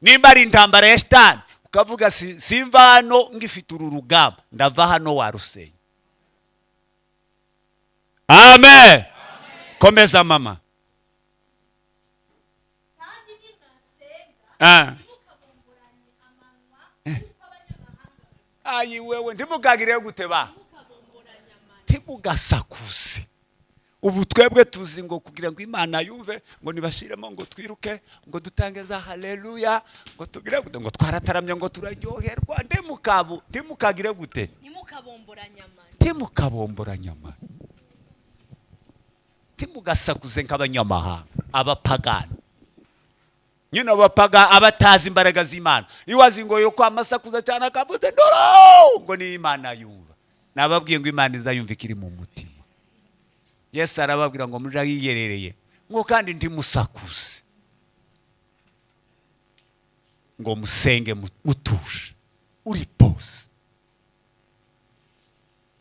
Nimba ari intambara ya shitani ukavuga simva hano ngifite uru rugamba, ndava hano warusenya. Amen. Komeza mama. Ayi wewe ndimugagire gute ba? Ntimugasakuze. Ubu twebwe tuzi ngo kugira ngo Imana yumve ngo nibashiremo ngo twiruke ngo dutangeza haleluya ngo tugire gute ngo twarataramye ngo turaryoherwa. Ndimukagire gute? Ntimukabombora nyama. Ntimugasakuze nk'abanyamahanga, abapagani. Nyine abapaga abatazi imbaraga z'Imana. Iwazi ngo yo kwamasakuza cyane akabuze ndoro ngo ni Imana yumva. Nababwiye ngo Imana izayumva ikiri mu mutima. Yesu arababwira ngo muri yiyerereye ngo kandi ntimusakuze, ngo musenge mutuje uri pose.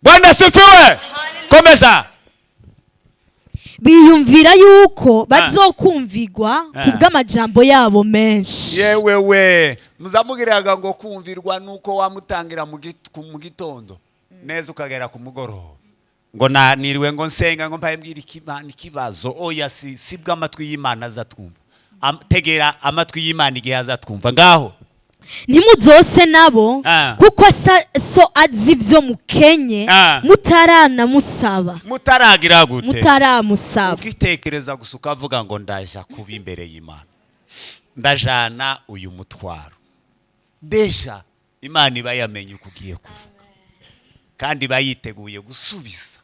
Bwana sifiwe. Komeza. Biyumvira yuko bazokumvirwa kubw'amajambo yabo menshi. Yewewe muzamugiraga ngo kumvirwa nuko wamutangira mu gitondo neza ukagera ku mugoroba ngo niriwe ngo nsenga ngo mpaye mbwira ikibazo. Oya sibwa amatwi y'Imana azatwumva. Tegera amatwi y'Imana igihe azatwumva. Ngaho ntimuzose nabo kuko so azi ibyo mukenye mutaranamusaba. Mutaragira gute? Mutaramusaba. Ukitekereza gusa ukavuga ngo ndaja kuba imbere y'Imana, ndajana uyu mutwaro. Deja Imana iba yamenye uko ugiye kuvuga kandi bayiteguye gusubiza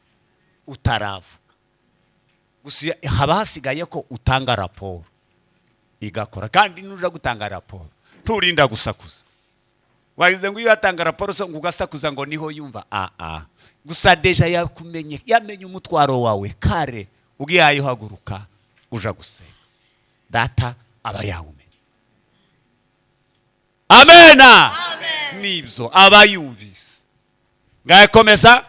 utaravuga. Gusa haba hasigaye ko utanga raporo igakora, kandi nuja gutanga raporo turinda gusakuza. Wagize ngo iyo atanga raporo so ngugasakuza ngo niho yumva. Gusa deja yakumenye, yamenye umutwaro wawe kare ugiyayo haguruka uja gusenga. Data aba yawumenye. Amena. Nibyo aba yumvise. Ngaye komeza.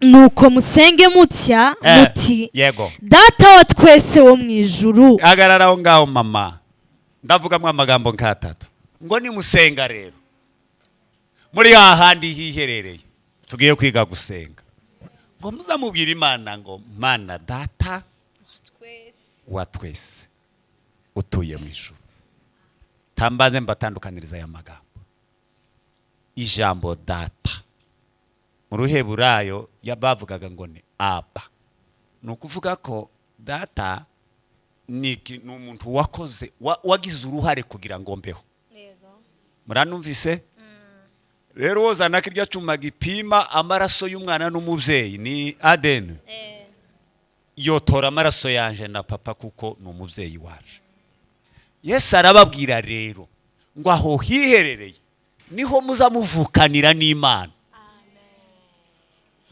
Nuko musenge mutya muti yego Data wa twese wo mu ijuru. Agararaho ngaho mama, ndavugamwe amagambo nk'atatu ngo ni musenga rero muri hahandi hiherereye tugiye kwiga gusenga, ngo muzamubwira Imana ngo Mana Data wa twese utuye mu ijuru. tambaze mbatandukaniriza aya magambo. Ijambo data mu ruheburayo yabavugaga ngo ni aba, nukuvuga ko data ni umuntu wakoze wagize uruhare kugira ngo mbeho. Muranumvise? Rero wozana kirya cuma gipima amaraso y'umwana n'umubyeyi ni ADN. Yotora amaraso yanje na papa kuko ni umubyeyi waje. Yesu arababwira rero ngo aho hiherereye niho muzamuvukanira n'Imana.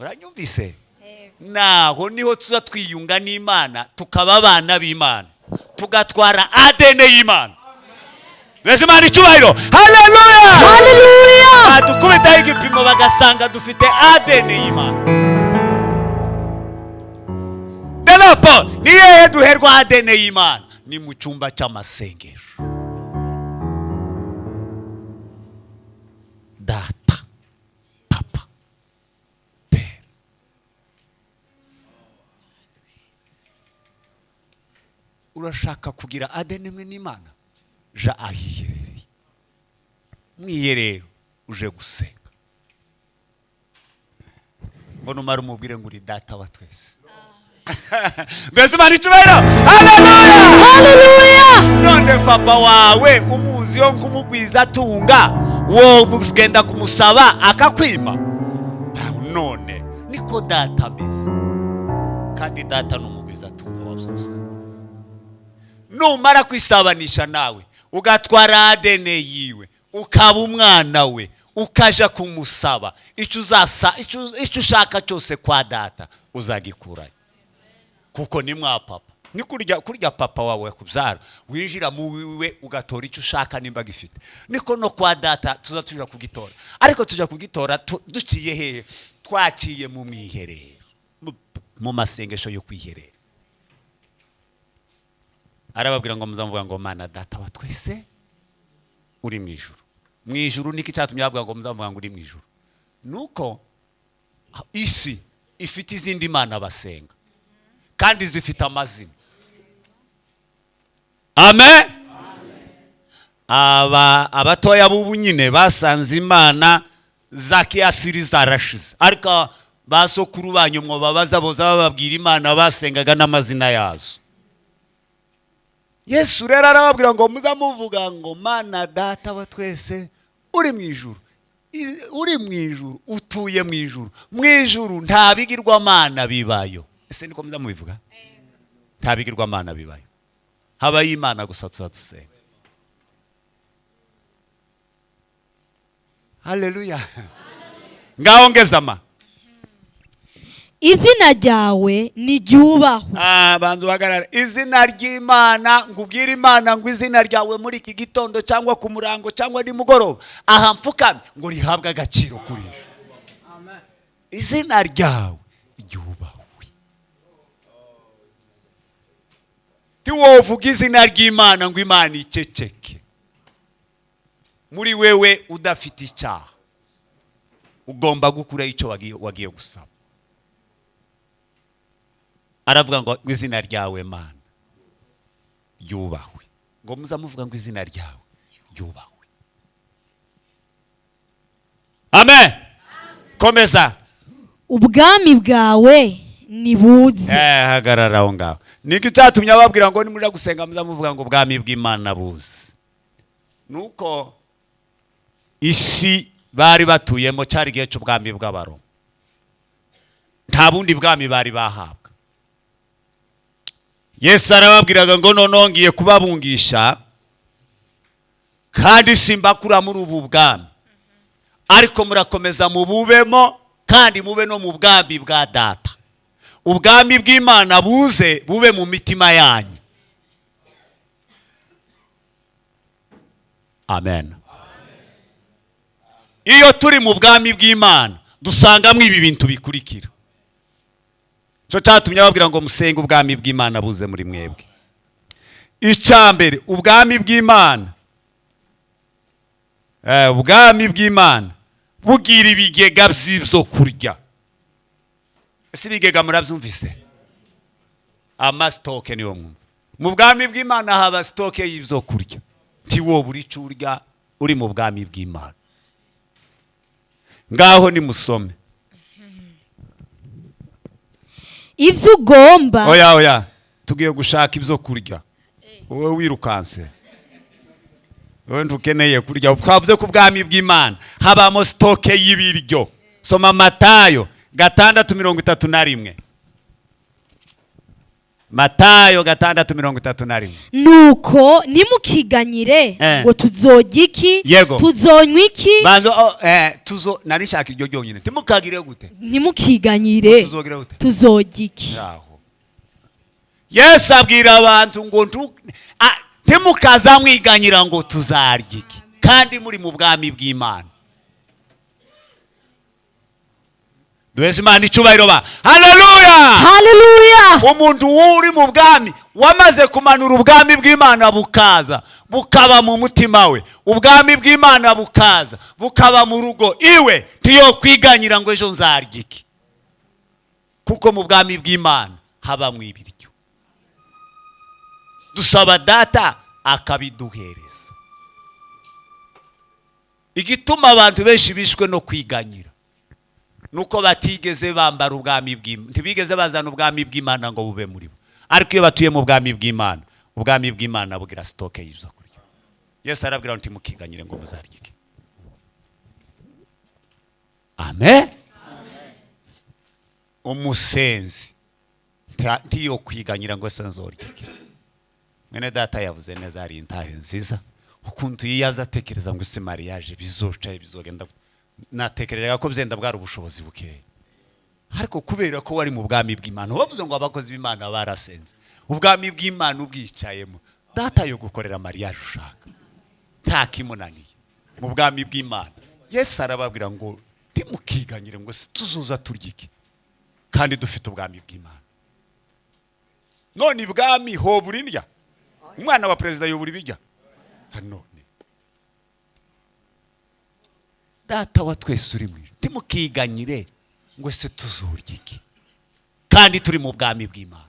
Uranyumvise? Naho niho tuza twiyunga n'Imana, tukaba abana b'Imana, tugatwara ADN y'Imana. Nsengiyumva icyubahiro. Haleluya! Haleluya! Dukubita igipimo bagasanga dufite ADN y'Imana. Delapo niye duherwa ADN y'Imana ni mu cyumba cy'amasengesho. Data, papa, pere. Urashaka kugira ADN mwe n'Imana? Ja ahiherereye. Mwiyerero uje gusenga. Mbona umara umubwire ngo uri data wa twese. Nsengiyumva icyubahiro. Haleluya! Haleluya! None papa wawe umuzi yo kumugwiza tunga, wo mugenda kumusaba akakwima. None niko data ameze. Kandi data n'umugwiza tunga wabyose. Numara kwisabanisha nawe ugatwara ADN yiwe, ukaba umwana we, ukaja kumusaba, icyo ushaka cyose kwa data uzagikurayo. Kuko ni mwa papa. Ni kurya papa wawe kubyara, winjira mu wiwe ugatora icyo ushaka nimba gifite. Niko no kwa data tuza kugitora. Ariko tujya kugitora duciye hehe? Twaciye mu mwiherero, mu masengesho yo kwiherera. Arababwira ngo muzamuvuga ngo Mana data wa twese uri mu ijuru. Mu ijuru niki cyatumye bavuga ngo muzamuvuga ngo uri mu ijuru? Nuko isi ifite izindi mana basenga kandi zifite amazina. Amen. Abatoya bubu nyine basanze imana za kiyasiri zarashize, ariko basokuru banyu mwo babaza boza bababwira imana basengaga n'amazina yazo. Yesu rero arababwira ngo muzamuvuga ngo Mana data wa twese uri mu ijuru. Uri mu ijuru, utuye mu ijuru. Mu ijuru nta bigirwamana bibayo. Ese niko muzamubivuga? Nta bigirwamana bibayo. Habaye Imana gusa tuzadusenga. Haleluya! Ngaho ngezama. Izina ryawe ni ryubahwe. Bantu bagarara. Izina ry'Imana, ngubwira Imana ngo izina ryawe muri iki gitondo cyangwa ku murango cyangwa ni mugoroba, aha mfukamye ngo rihabwe agaciro kuri. Amen. Izina ryawe ryubahwe. Tiwovuga izina ry'Imana ngo Imana iceceke. Muri wewe udafite icyaha, ugomba gukura icyo wagiye gusaba. Aravuga ngo izina ryawe Mana ryubahwe. Ngo muzamuvuga ngo izina ryawe ryubahwe. Amen. Komeza. Ubwami bwawe nibuze. Hagarara aho ngaho. Niki cyatumye ababwira ngo nimurira gusenga muzamuvuga ngo ubwami bw'Imana buze? Nuko isi bari batuyemo cyari gihe cy'ubwami bw'Abaroma. Nta bundi bwami bari bahabwa. Yesu arababwiraga ngo nonongiye kubabungisha kandi simbakura muri ubu bwami, ariko murakomeza mububemo kandi mube no mu bwami bwa data. Ubwami bw'Imana buze bube mu mitima yanyu. Amen. Iyo turi mu bwami bw'Imana dusangamo ibi bintu bikurikira. Cyo cyatumye ababwira ngo musenge ubwami bw'Imana buze muri mwebwe. Icyambere, ubwami bw'Imana. Ubwami bw'Imana bugira ibigega by'ibyo kurya. Ese ibigega murabyumvise? Amasitoke niyo mwumva. Mu bwami bw'Imana haba sitoke y'ibyo kurya. ntiwobura icyo urya uri mu bwami bw'Imana. Ngaho nimusome ivyo ugomba. Oya tugiye gushaka ibyo kurya, wowe wirukanse, wowe ntukeneye kurya. Twavuze ku bwami bw'Imana habamo stoke y'ibiryo. Soma Matayo 6:31. Matayo 6:31. Nuko nimukiganyire ngo tuzorya iki, tuzonywa iki. Banzo narishaka iryo ryonyine. Timukagire gute? Nimukiganyire tuzorya iki. Yesu abwira abantu ngo ntimukazamwiganyira ngo tuzarya iki, kandi muri mu bwami bw'Imana. Duheze Imana icubahiro ba. Haleluya! Haleluya! Umuntu uri mu bwami wamaze kumanura ubwami bw'Imana bukaza bukaba mu mutima we, ubwami bw'Imana bukaza bukaba mu rugo iwe, tiyo kwiganyira ngo ejo nzarya iki, kuko mu bwami bw'Imana haba mu ibiryo. Dusaba data akabiduhereza. Igituma abantu benshi bishwe no kwiganyira nuko batigeze bambara ubwami bw'Imana, ntibigeze bazana ubwami bw'Imana ngo bube muri bo. Ariko iyo batuye mu bwami bw'Imana, ubwami bw'Imana bugira stoke y'ibyo kurya. Yesu arabwira ngo ntimukiganyire ngo muzarya iki. Amen. Umusenzi ntiyo kwiganyira ngo sanzorya iki. Mwene data yavuze neza, ari intahe nziza. Ukuntu yiyaza atekereza ngo ese mariage bizoca bizogenda, natekereraga ko byenda bwari ubushobozi bukeya. Ariko kubera ko wari mu bwami bw'Imana, bavuze ngo abakozi b'Imana barasenze, ubwami bw'Imana ubwicayemo, data yo gukorera mariage ushaka nta kimunaniye mu bwami bw'Imana. Yesu arababwira ngo ntimukiganyire ngo tuzuza turya iki, kandi dufite ubwami bw'Imana. None ibwami hobura indya? Umwana wa perezida yobura ibijya? None data wa twese uri mwijuru, ntimukiganyire ngo se tuzurya iki, kandi turi mu bwami bw'Imana.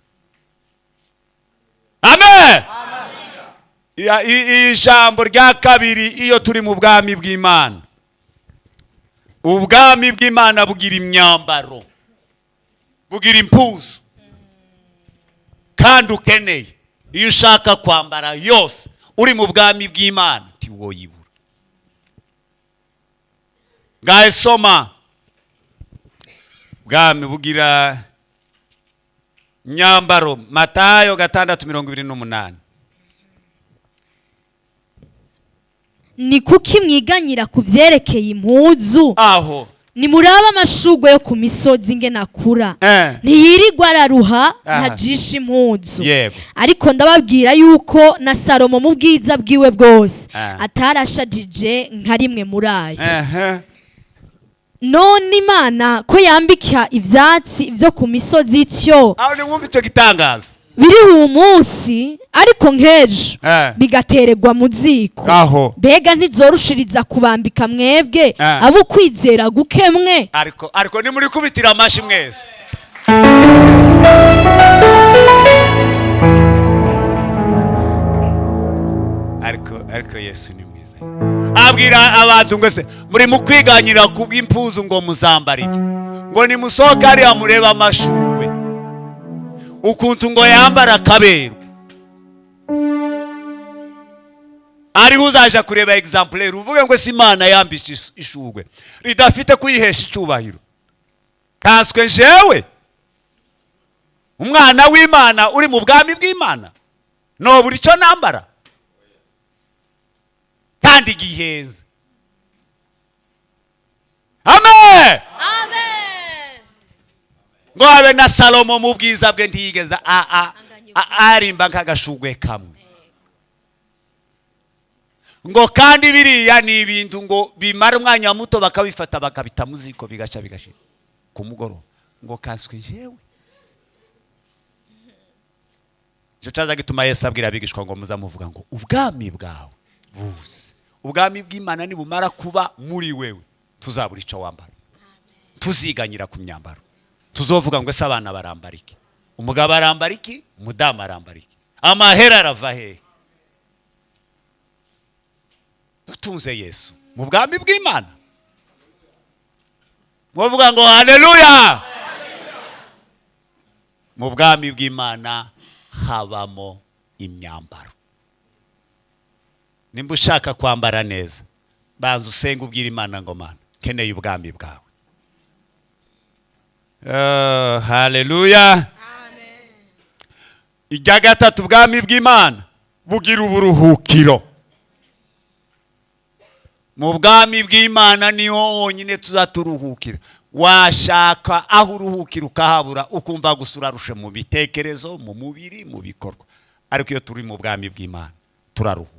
Amen. Ijambo rya kabiri, iyo turi mu bwami bw'Imana, ubwami bw'Imana bugira imyambaro, bugira impuzu, kandi ukeneye iyo ushaka kwambara yose uri mu bwami bw'Imana ntiwoyibura. Ngahe soma bwami bugira myambaro, Matayo 6:28. Ni kuki mwiganyira ku byerekeye impuzu? Aho nimuraba amashugwe yo ku misozi ingene akura, ntiyirirwa araruha ntajisha impuzu. Ariko ndababwira yuko na Salomo mu bwiza bwiwe bwose atarashajije nka rimwe muri ayo. None Imana ko yambika ivyatsi byo ku misozi ityo, aho ni mwumva icyo gitangaza, biri uwo munsi ariko nk'ejo bigatererwa mu ziko, mbega ntizorushiriza kubambika mwebwe abo kwizera gukemwe? Ariko ni muri kubitira amashi mwese. Ariko Yesu ni mwiza. Abwira abantu ngo se muri mu kwiganyira kubw'impuzu ngo muzambarike, ngo nimusohoka ari amureba amashugwe ukuntu ngo yambara kaberu, ari uzaje kureba exemplaire uvuge ngo si Imana yambisha ishugwe ridafite kuyihesha icyubahiro. Kanswe jewe umwana w'Imana uri mu bwami bw'Imana no buri cyo nambara kandi gihenze. Amen. Amen. Ngo abe na Salomo mu bwiza bwe ntiyigeza arimba nk'agashugwe kamwe. Ngo kandi biriya ni ibintu ngo bimara umwanya muto bakabifata bakabita muziko bigaca bigashira ku mugoroba. Ngo kanswe jewe cyo caza gituma Yesu abwira abigishwa ngo muzamuvuga ngo ubwami bwawe buze. Ubwami bw'Imana ni bumara kuba muri wewe, tuzabura ico wambara, tuziganyira ku myambaro, tuzovuga ngo ese abana barambara iki, umugabo arambara iki, umudamu arambara iki, amahera arava he? dutunze Yesu mu bwami bw'Imana. Muvuga ngo haleluya. Mu bwami bw'Imana habamo imyambaro. Nimba ushaka kwambara neza, banza usenga ubwira Imana ngo Mana, keneye ubwami bwawe. Haleluya. Amen. Ijya gatatu, ubwami bw'Imana bugira uburuhukiro. Mu bwami bw'Imana niho honyine tuzaturuhukira. Washaka aho uruhukira ukahabura, ukumva gusura rushe mu bitekerezo, mu mubiri, mu bikorwa. Ariko iyo turi mu bwami bw'Imana turaruhuka.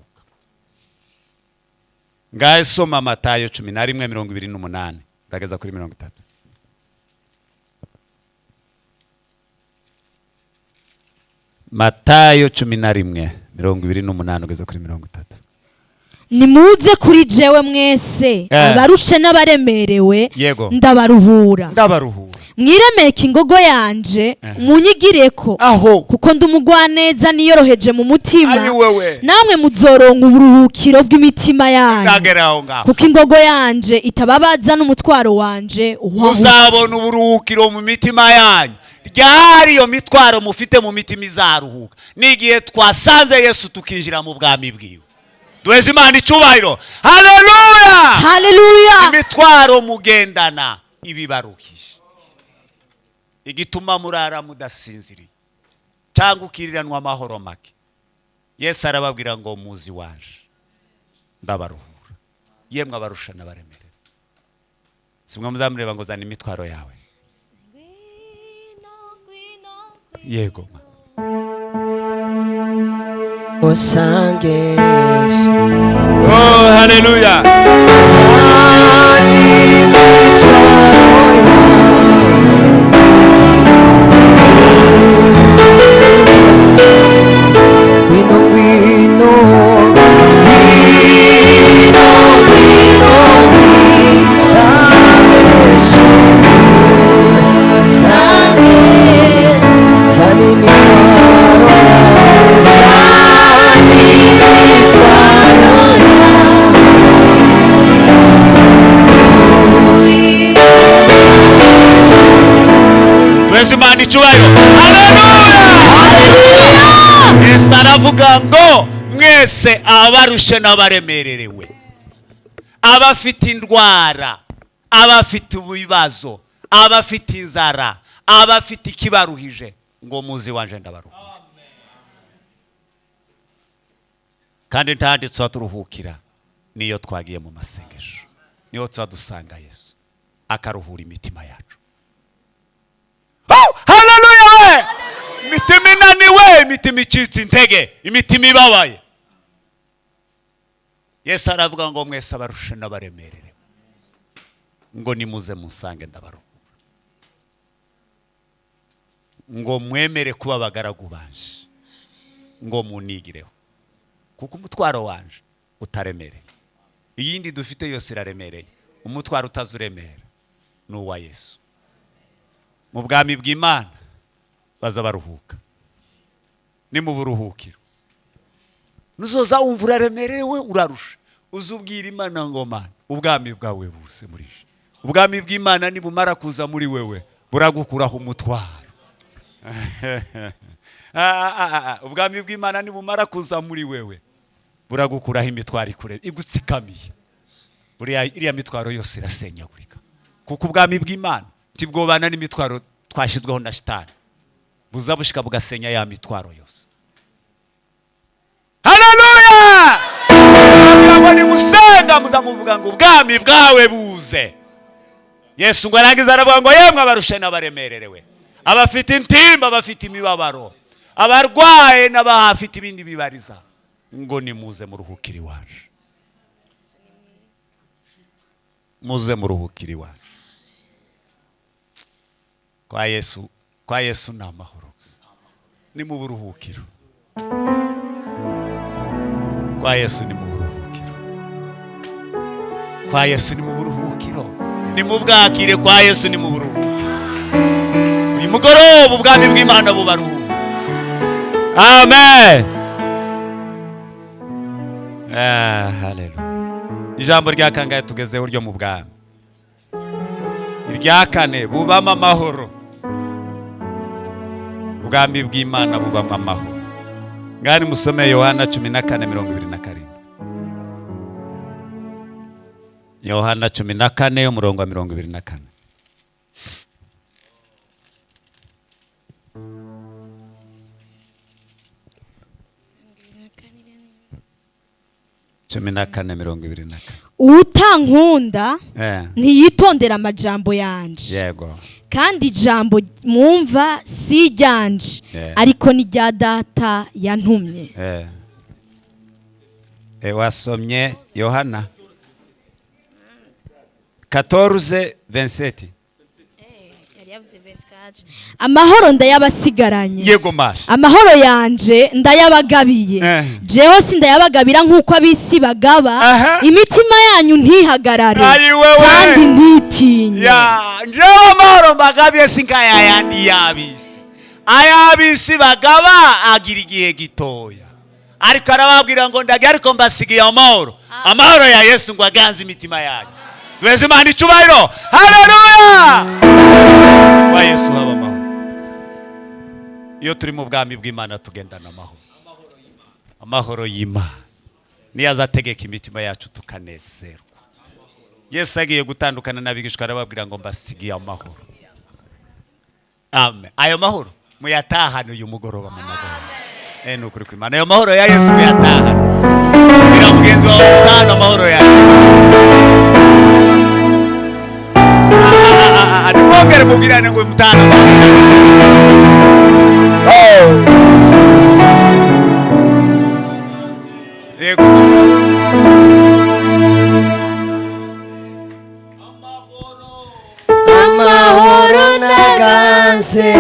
Ngaye soma Matayo 11:28 urageza kuri 30. Matayo 11:28 ugeze kuri 30. Nimuze kuri jewe mwese abarushe n'abaremerewe, ndabaruhura. Mwiremeke ingogo yanje, munyigireko, kuko ndumugwaneza niyoroheje mu mutima, namwe muzoronka uburuhukiro bw'imitima yanyu, kuko ingogo yanje itababaza n'umutwaro wanje uhahutse. Muzabona uburuhukiro mu mitima yanyu. Ryari iyo mitwaro mufite mu mitima izaruhuka n'igihe twasanze Yesu tukinjira mu bwami bwiwe. Duheze Imana icubahiro. Haleluya. Haleluya. Imitwaro mugendana ibibaruhije, igituma murara mudasinziriye cyangwa ukiriranwa amahoro make. Yesu arababwira ngo muzi wanje ndabaruhura, yemwe abarusha n'abaremereza. Simwe muzamureba ngo zana imitwaro yawe. Yego Osange. Oh, haleluya. Imana icyubahiro. Haleluya. Yesu aravuga ngo mwese abarushe n'abaremererewe, abafite indwara, abafite ibibazo, abafite inzara, abafite ikibaruhije, ngo muzi wanje ndabaruhura. Kandi ntandi twaturuhukira niyo twagiye mu masengesho, niyo twadusanga Yesu akaruhura imitima yacu. Oh, haleluya. Imitima inaniwe, imitima icitse intege, imitima ibabaye, Yesu aravuga ngo mwese abarushe n'abaremerere, ngo nimuze musange ndabaruhura, ngo mwemere kuba abagaragu banje, ngo munigireho, kuko umutwaro wanje utaremereye. Iyindi dufite yose iraremereye, umutwaro utazuremera ni uwa Yesu. Mu bwami bw'Imana baza baruhuka, ni mu buruhukiro. Nuzoza wumva uraremerewe urarusha, uzubwira Imana ngo Mana, ubwami bwawe buse murije. Ubwami bw'Imana nibumara kuza muri wewe buragukuraho umutwaro. Ubwami bw'Imana nibumara kuza muri wewe buragukuraho imitwaro ikure igutsikamiye. Iriya mitwaro yose irasenyagurika, kuko ubwami bw'Imana tibwobana n'imitwaro twashizweho na shitani, buzabushika bugasenya ya mitwaro yose. Haleluya. Ngo nimusenga muzamuvuga ngo ubwami bwawe buze. Yesu ngo arangiza aravuga ngo yemwe abarushe n'abaremererewe, abafite intimba, abafite imibabaro, abarwaye n'abafite ibindi bibariza, ngo nimuze muruhukire iwacu, muze muruhukire iwacu. Kwa Yesu ni amahoro, ni mu buruhukiro. Kwa Yesu ni mu buruhukiro, kwa Yesu ni mu buruhukiro, ni mu bwakire. Kwa Yesu ni mu buruhukiro. Uyu mugoroba ubwami bw'Imana bubaruhuka. Amen. Haleluya. ijambo rya kangahe tugezeho ryo mu bwami? Irya kane, bubamo amahoro. Ubwami bw'Imana bubamo amahoro. Ngani musome Yohana 14:27. Yohana 14:24. Utankunda ntiyitondera amajambo yanje. Yego. Kandi ijambo mwumva si ryanje, ariko ni rya Data yantumye. Wasomye Yohana 14:27. Amahoro ndayabasigaranye. Yego masha. Amahoro yanje ndayabagabiye. Jeho sindayabagabira nkuko abisi bagaba. Imitima yanyu ntihagarare kandi ntitinye. Njewe amahoro mbagabiye sinkaya yandi yabisi. Ayabisi bagaba agira igihe gitoya. Ariko arababwira ngo ndagiye ariko mbasigiye amahoro. Amahoro ya Yesu ngo aganze imitima yanyu. Twese Imana icubahiro. Haleluya. Kwa Yesu haba amahoro. Iyo turi mu bwami bw'Imana tugendana amahoro. Amahoro y'Imana niyo azategeka imitima yacu tukanezerwa. Yesu agiye gutandukana n'abigishwa arababwira ngo mbasigiye amahoro. Amen. Ayo mahoro muyatahane uyu mugoroba mu magoro. Nukuri kw'Imana ayo mahoro ya Yesu muyatahane. Bira mugenzi wawe utahana amahoro ya Adipongere mubwirane ngo mutahana Yego. Amahoro naganze.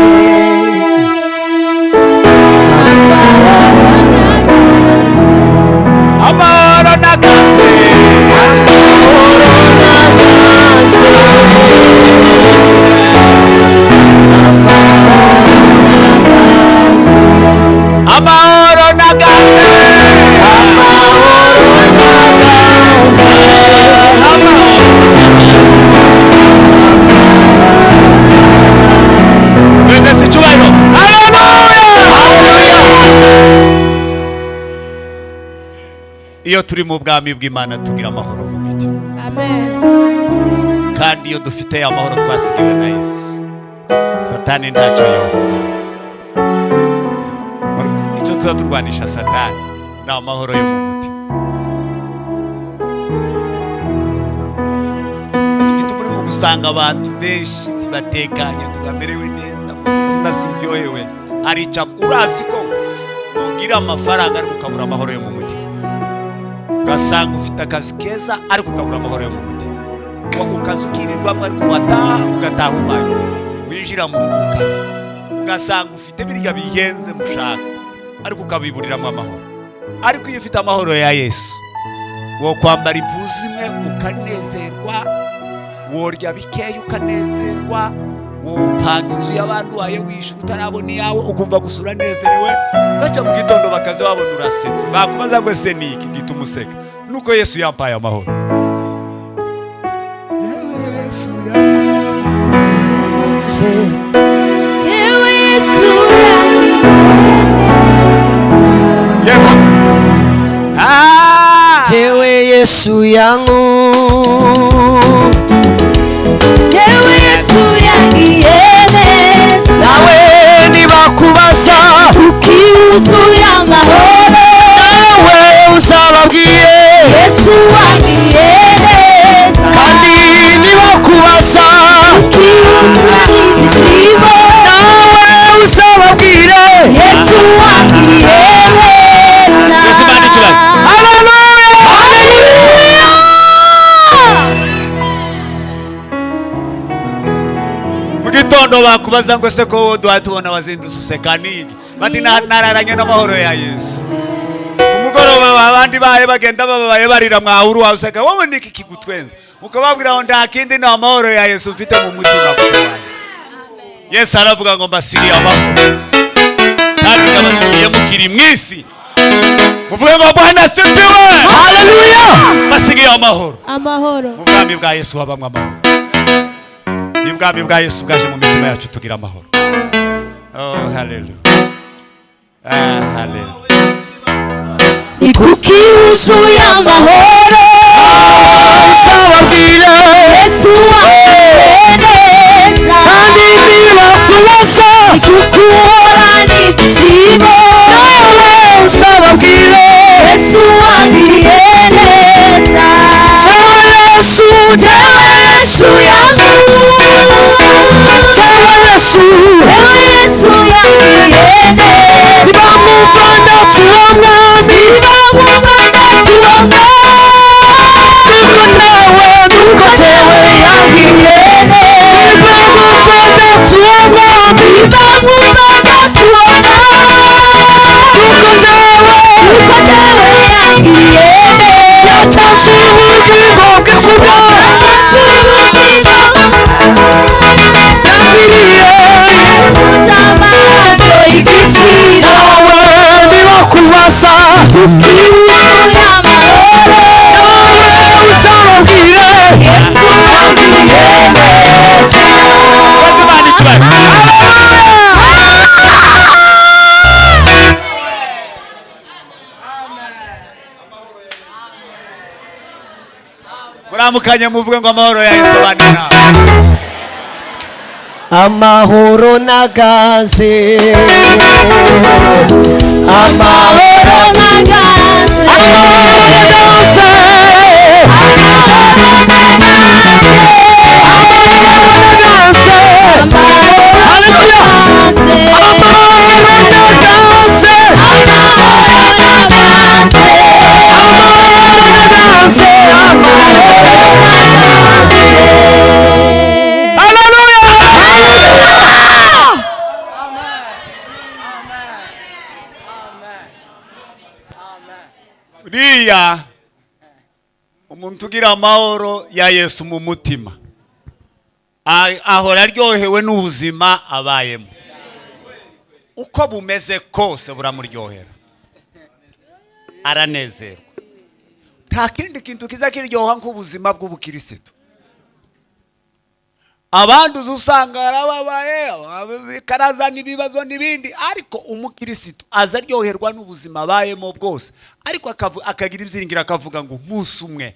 Amahoro naganze. Amahoro naganze. Iyo turi mu bwami bw'Imana tugira amahoro mu mitima. Amen. Kandi iyo dufite amahoro twasigiwe na Yesu, Satani ntacyo yohora. Icyo tuza turwanisha Satani ni amahoro yo mu mutima. Igituma urimo gusanga abantu benshi tibatekanye, tubamerewe neza, ubuzima sibyohewe. Arica urazi ko ugira amafaranga ariko ukabura amahoro yo mu mutima. Ugasanga ufite akazi keza ariko ukabura amahoro yo mu mutima. Ukaza ukirirwamo ariko ugataha ubaye winjira mu rubuga. Ugasanga ufite birya bihenze mushaka ariko ukabiburiramo amahoro. Ariko iyo ufite amahoro ya Yesu, wo kwambara impuzu imwe ukanezerwa, worya bikeya ukanezerwa, wopanga inzu y'abantu waye wishyura utarabona iyawe ukumva gusura nezerewe. Baca mu gitondo bakaza babona urasetse, bakubaza ngo ese ni iki gituma useka? Nuko Yesu yampaye amahoro. Yesu yakuze. Jewe Yesu Yego. Jewe Yesu yangu. Jewe Yesu yangiye neza. Nawe nibakubaza ukiuzuye amahoro, nawe uzababwire Yesu wangiye neza. Kandi nibakubaza ukiuzuye ibishimo, nawe uzababwire Yesu wangiye neza. Yesu banichula. Haleluya. Haleluya. Mu gitondo bakubaza ngo se ko wowe duhatubona wazindutse useka niki? Bati nararanye n'amahoro ya Yesu. Umugoroba abandi baye bagenda babaye barira mwahuru wawe useka wowe niki kigutwenza? Ukababwira ngo ndakindi na amahoro ya Yesu mfite mu mutima kubaye. Yesu aravuga ngo mbasigiye amahoro. Kandi ndabasigiye mukiri mwisi muvuge ngo Bwana asifiwe. Haleluya. Basigiye amahoro. Amahoro. Mu bwami bwa Yesu habamwe amahoro. Ni bwami bwa Yesu bwaje mu mitima yacu tugira amahoro. Oh haleluya. Haleluya. Ikuki usuye amahoro. Sababwire Yesu wanezeza. Kandi niba kubasa kukuhorana ibyishimo. Nawe sababwire Yesu wanezeza. Yesu yankunda. Yesu yanezeza. Niba mukunda turomwami. Nuko jewe yangiyene. Niba mukunda turomwami. Nuko jewe yangiyene. Yatanze ubugingo bwe kubwawe. Nawe niba kubasa nawe usababwire muramukanye muvuge ngo amahoro ya Yesu abane nawe. amahoro nagaze amahoro nagaze amahoro nagaze Uriya umuntu ugira amahoro ya Yesu mu mutima ahora aryohewe n'ubuzima abayemo, uko bumeze kose buramuryohera, aranezerwa. Nta kindi kintu kiza kiryoha nk'ubuzima bw'ubukirisitu. Abandi usanga arababaye karazana ibibazo n'ibindi, ariko umukirisitu aza aryoherwa n'ubuzima abayemo bwose, ariko akagira ibyiringiro akavuga ngo umunsi umwe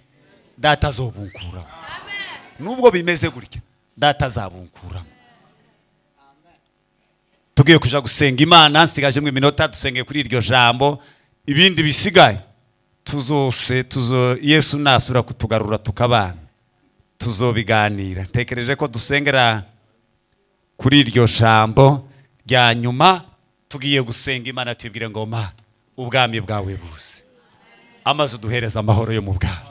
data azobunkura. Nubwo bimeze gutya data azabunkura. Tugiye kuja gusenga Imana, nsigaje mu minota dusenge kuri iryo jambo, ibindi bisigaye Yesu nasura kutugarura tukabana tuzobiganira. Tekereje ko dusengera kuri iryo jambo rya nyuma. Tugiye gusenga Imana tubwire ngo ma ubwami bwawe buze, amaze duhereza amahoro yo mu bwami.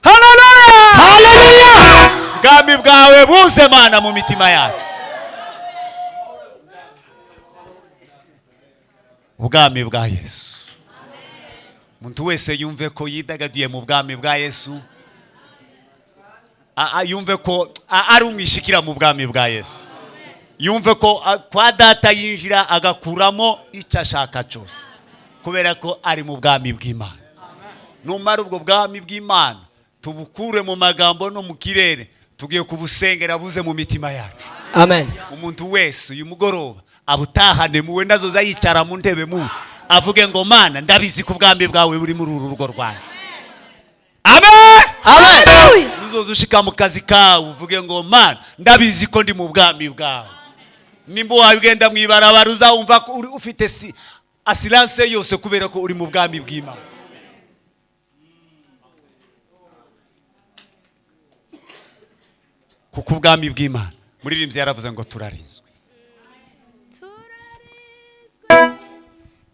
Haleluya, haleluya. Ubwami bwawe buze Mana mu mitima yacu. Ubwami bwa Yesu. Muntu wese yumve ko yidagaduye mu bwami bwa Yesu, yumve ko ari umwishikira mu bwami bwa Yesu, yumve ko kwa data yinjira agakuramo icyo ashaka cyose, kubera ko ari mu bwami bw'Imana. Numara ubwo bwami bw'Imana tubukure mu magambo no mu kirere, tugiye kubusengera buze mu mitima yacu. Amen. Umuntu wese uyu mugoroba abutahane muwe nazoza yicara mu ntebe mu avuge ngo Mana ndabizi ku bwami bwawe buri muri uru rugo rwanjye. Amen. Amen. Nuzoza ushika mu kazi kawe uvuge ngo Mana ndabizi ko ndi mu bwami bwawe. Nimba wagenda mwibarabara uzawumva ko ufite assurance yose kubera ko uri mu bwami bw'Imana. Kuko ubwami bw'Imana muririmbyi yaravuze ngo turarinzwe.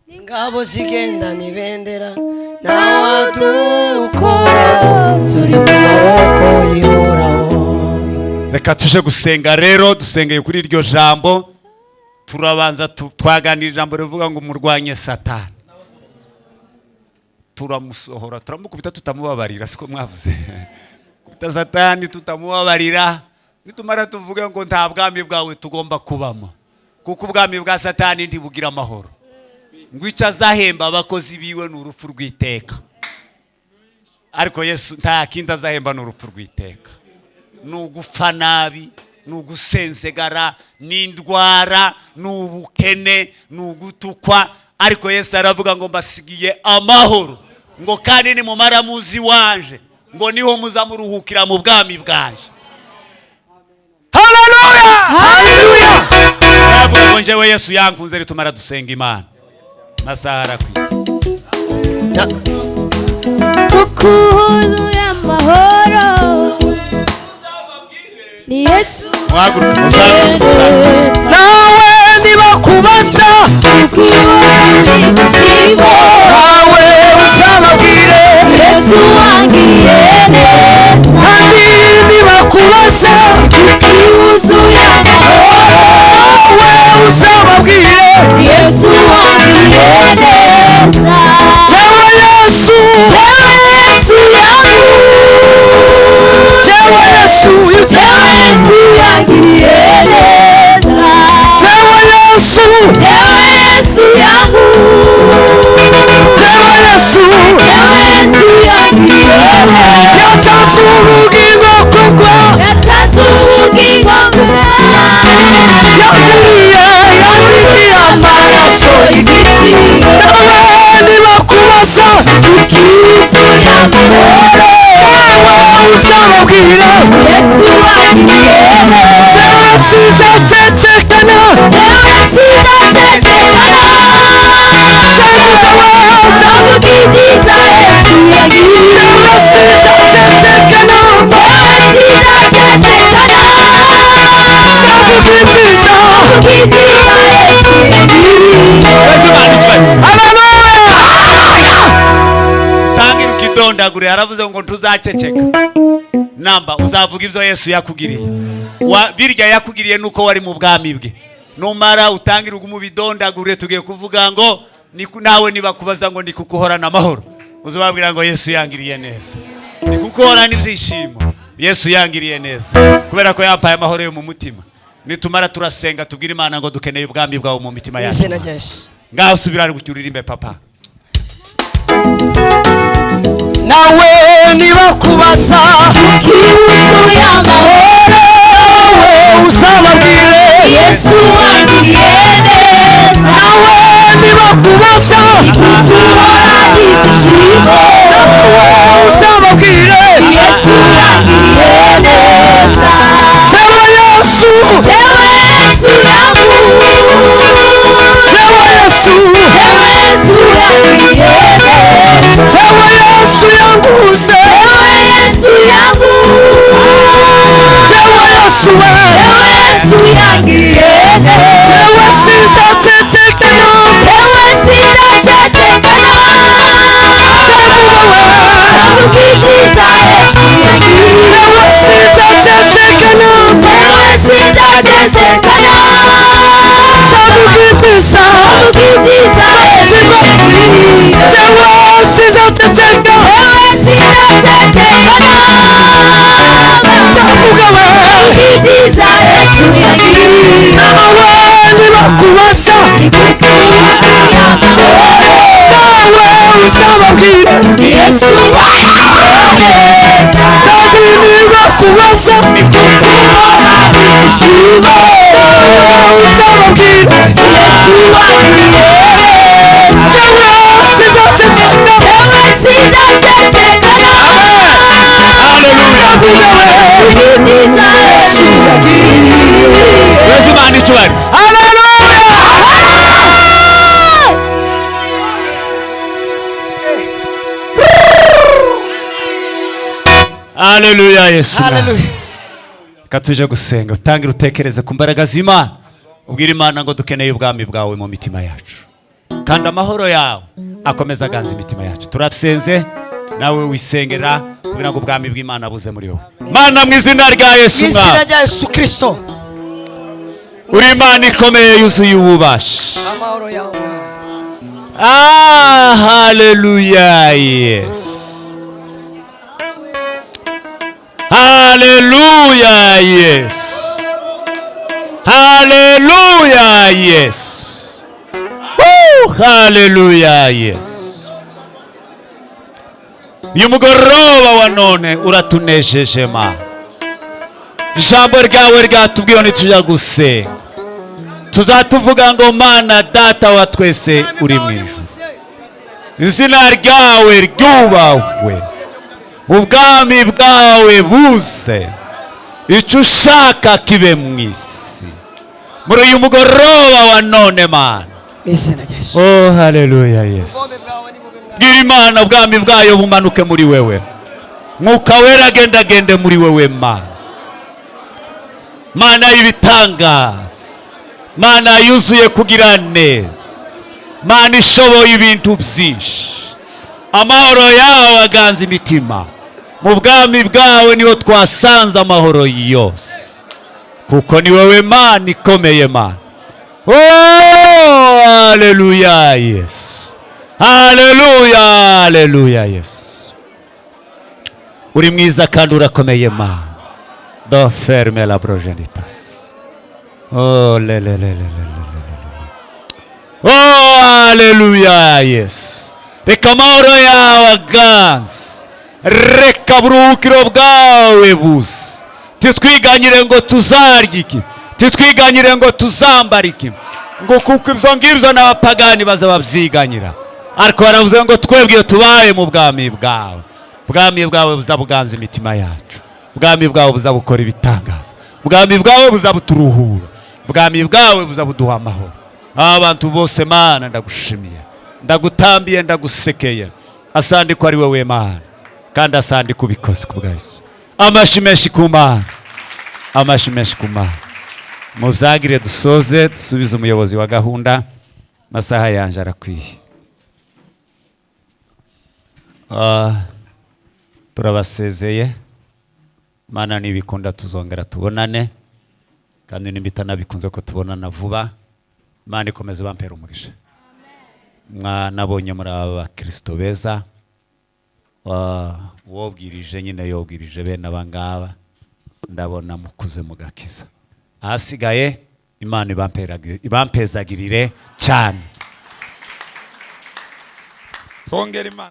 Ingabo zigenda nibendera nawadukora turi mu maboko y'Uhoraho. Reka tuje gusenga rero, dusengeye kuri iryo jambo. Turabanza twaganira ijambo rivuga ngo murwanye Satani. Turamusohora, turamukubita tutamubabarira, siko mwavuze. Kubita Satani tutamubabarira, nitumara tuvuge ngo nta bwami bwawe tugomba kubamo, kuko ubwami bwa Satani ntibugira amahoro. ngo icyo azahemba abakozi biwe ni urupfu rw'iteka. Ariko Yesu nta kindi azahemba ni urupfu rw'iteka, ni ugupfa nabi, ni ugusenzegara, ni indwara, ni ubukene, ni ugutukwa. Ariko Yesu aravuga ngo mbasigiye amahoro, ngo kandi nimumara muzi wanje, ngo niho muzamuruhukira mu bwami bwanje. Haleluya, haleluya. aravuga ngo njyewe Yesu yankunze ritumara dusenga Imana. Masaha arakwiye. Ukuhuzu y'amahoro ni Yesu. Mwaguruka nawe nibakubaza Ukibishimo nawe uzababwire Yesu wangiriye neza. kandi nibakubaza Ukuhuzu y'amahoro nawe uzababwire Yesu wangiriye neza. jewe Yesu Yesu yangu, jewe Yesu Yesu yangiriye neza. jewe Yesu Yesu yangu, jewe Yesu Yesu yangiriye neza. yatanze ubugingo kubwo Yatanze ubugingo bwe, yagiriye amaraso igiciro nawe nibakubaza ukizu y'amahoro nawe uzababwire Yesu wangiriye neza. jewe sizacecekana Jewe sinzacecekana, nzavuga ibyiza Yesu yangiriye. jewe sizacecekana Jewe sinzacecekana, nzavuga ibyiza nzavuga ibyiza Yesu yangiriye. tangira ukidondagure. Aravuze ngo ntuzakeceka namba, uzavuga ibyo Yesu yakugiriye. Birya yakugiriye nuko wari mu bwami bwe. Numara utangira umubidondagure, tugiye kuvuga ngo nawe nibakubaza ngo ndikukuhorana amahoro, uzababwira ngo Yesu yangiriye neza. Ndikukuhorana ibyishimo, Yesu yangiriye neza, kubera ko yampaye amahoro yo mu mutima. Nitumara turasenga tubwira Imana ngo dukeneye ubwami bwawe mu mitima yacu. izina rya Yesu Ngaho subira gucyuririmbe papa. nawe nibakubaza Ukizu y'amahoro nawe uzababwire Yesu wangiriye neza. nawe nibakubaza Kukuhora igiciro nawe uzababwire Yesu wangiriye neza. jewe Yesu Jewe Yesu yangu, jewe Yesu Jewe Yesu yangiriye neza. jewe Yesu yanguze Jewe Yesu yangu, jewe Yesu we Jewe Yesu yangiriye neza. jewe sizacecekana Jewe sinzacecekana, nzavuga ibyiza Yesu yangiriye. jewe sizacecekana Jewe sinzacecekana, nzavuga ibyiza nzavuga ibyiza Yesu yangiriye. jewe sizaceceka Jewe sinzacecekana, nzavuga we nzavuga ibyiza Yesu yangiriye. nawe nibakubaza Kukuhuzu y'amahoro nawe uzababwire Yesu wangiriye neza. kandi nibakubaza Kukuhora igiciro nawe uzababwire Yesu wangiriye neza. jewe sizaceceka Jewe sinzacecekana, nzavuga we ibyiza Yesu yangiriye. Yesu Imana icyubahiro. Haleluya Yesu. haleluya Katuje gusenga, utangira utekereze ku mbaraga z'Imana. Ubwira Imana ngo dukeneye ubwami bwawe mu mitima yacu, kandi amahoro yawe akomeza aganza imitima yacu. Turasenze, nawe wisengera kugira ngo ubwami bw'Imana buze muri wowe. Mana mu izina rya Yesu, izina Mwana rya Yesu Kristo uri Imana ikomeye yuzuye ububasha. amahoro yawe Haleluya Yes. Haleluya Yes. Haleluya Yes. Woo! Haleluya Yesu. Uyu mugoroba wa none uratunejeje Mana. Ijambo ryawe ryatubwiye nitujya gusenga tuzatuvuga ngo Mana data wa twese uri mu ijuru, izina ryawe ryubahwe, ubwami bwawe buze, icyo ushaka kibe mu isi muri uyu mugoroba wa none Mana. Oh haleluya Yesu. Bwira Imana ubwami bwayo bumanuke muri wewe, Mwuka Wera agende muri wewe Mana. Mana y'ibitangaza, Mana yuzuye kugira neza, Mana ishoboye ibintu byinshi, amahoro yawe aganza imitima. Mu bwami bwawe niho twasanze amahoro yose, kuko ni wewe Mana ikomeye Mana. Oh haleluya Yesu, haleluya, haleluya Yesu. Uri mwiza kandi urakomeye Mana. Do ferme la progenitas. Oh le. Oh haleluya Yesu. Reka amahoro yawe aganze, reka buruhukiro bwawe buze. Titwiganyire ngo tuzarye iki, titwiganyire ngo tuzambara iki, ngo kuko ibyo ngibyo n'abapagani baza babyiganyira, ariko baravuze ngo twebwe tubaye mu bwami bwawe. Ubwami bwawe buzabuganza imitima yacu, ubwami bwawe buzabukora ibitangaza, ubwami bwawe buzabuturuhura, ubwami bwawe buzabuduha amahoro. Abantu bose Mana ndagushimiye, ndagutambiye, ndagusekeye. Asandi ko ari wowe Mana, kandi asandi kubikoze kubwa Yesu. Amashi menshi ku Mana, amashi menshi ku Mana. Mubyagire dusoze dusubize umuyobozi wa gahunda, masaha yanje arakwiye. Turabasezeye. Mana nibikunda tuzongera tubonane, kandi nimbitana bikunze ko tubonana vuba. Mana ikomeze bampera umugisha. Nabonye muri aba Kristo beza, wobwirije nyine yobwirije bene abangaba, ndabona mukuze mugakiza. Ahasigaye Imana ibampezagirire cyane. Twongera Imana.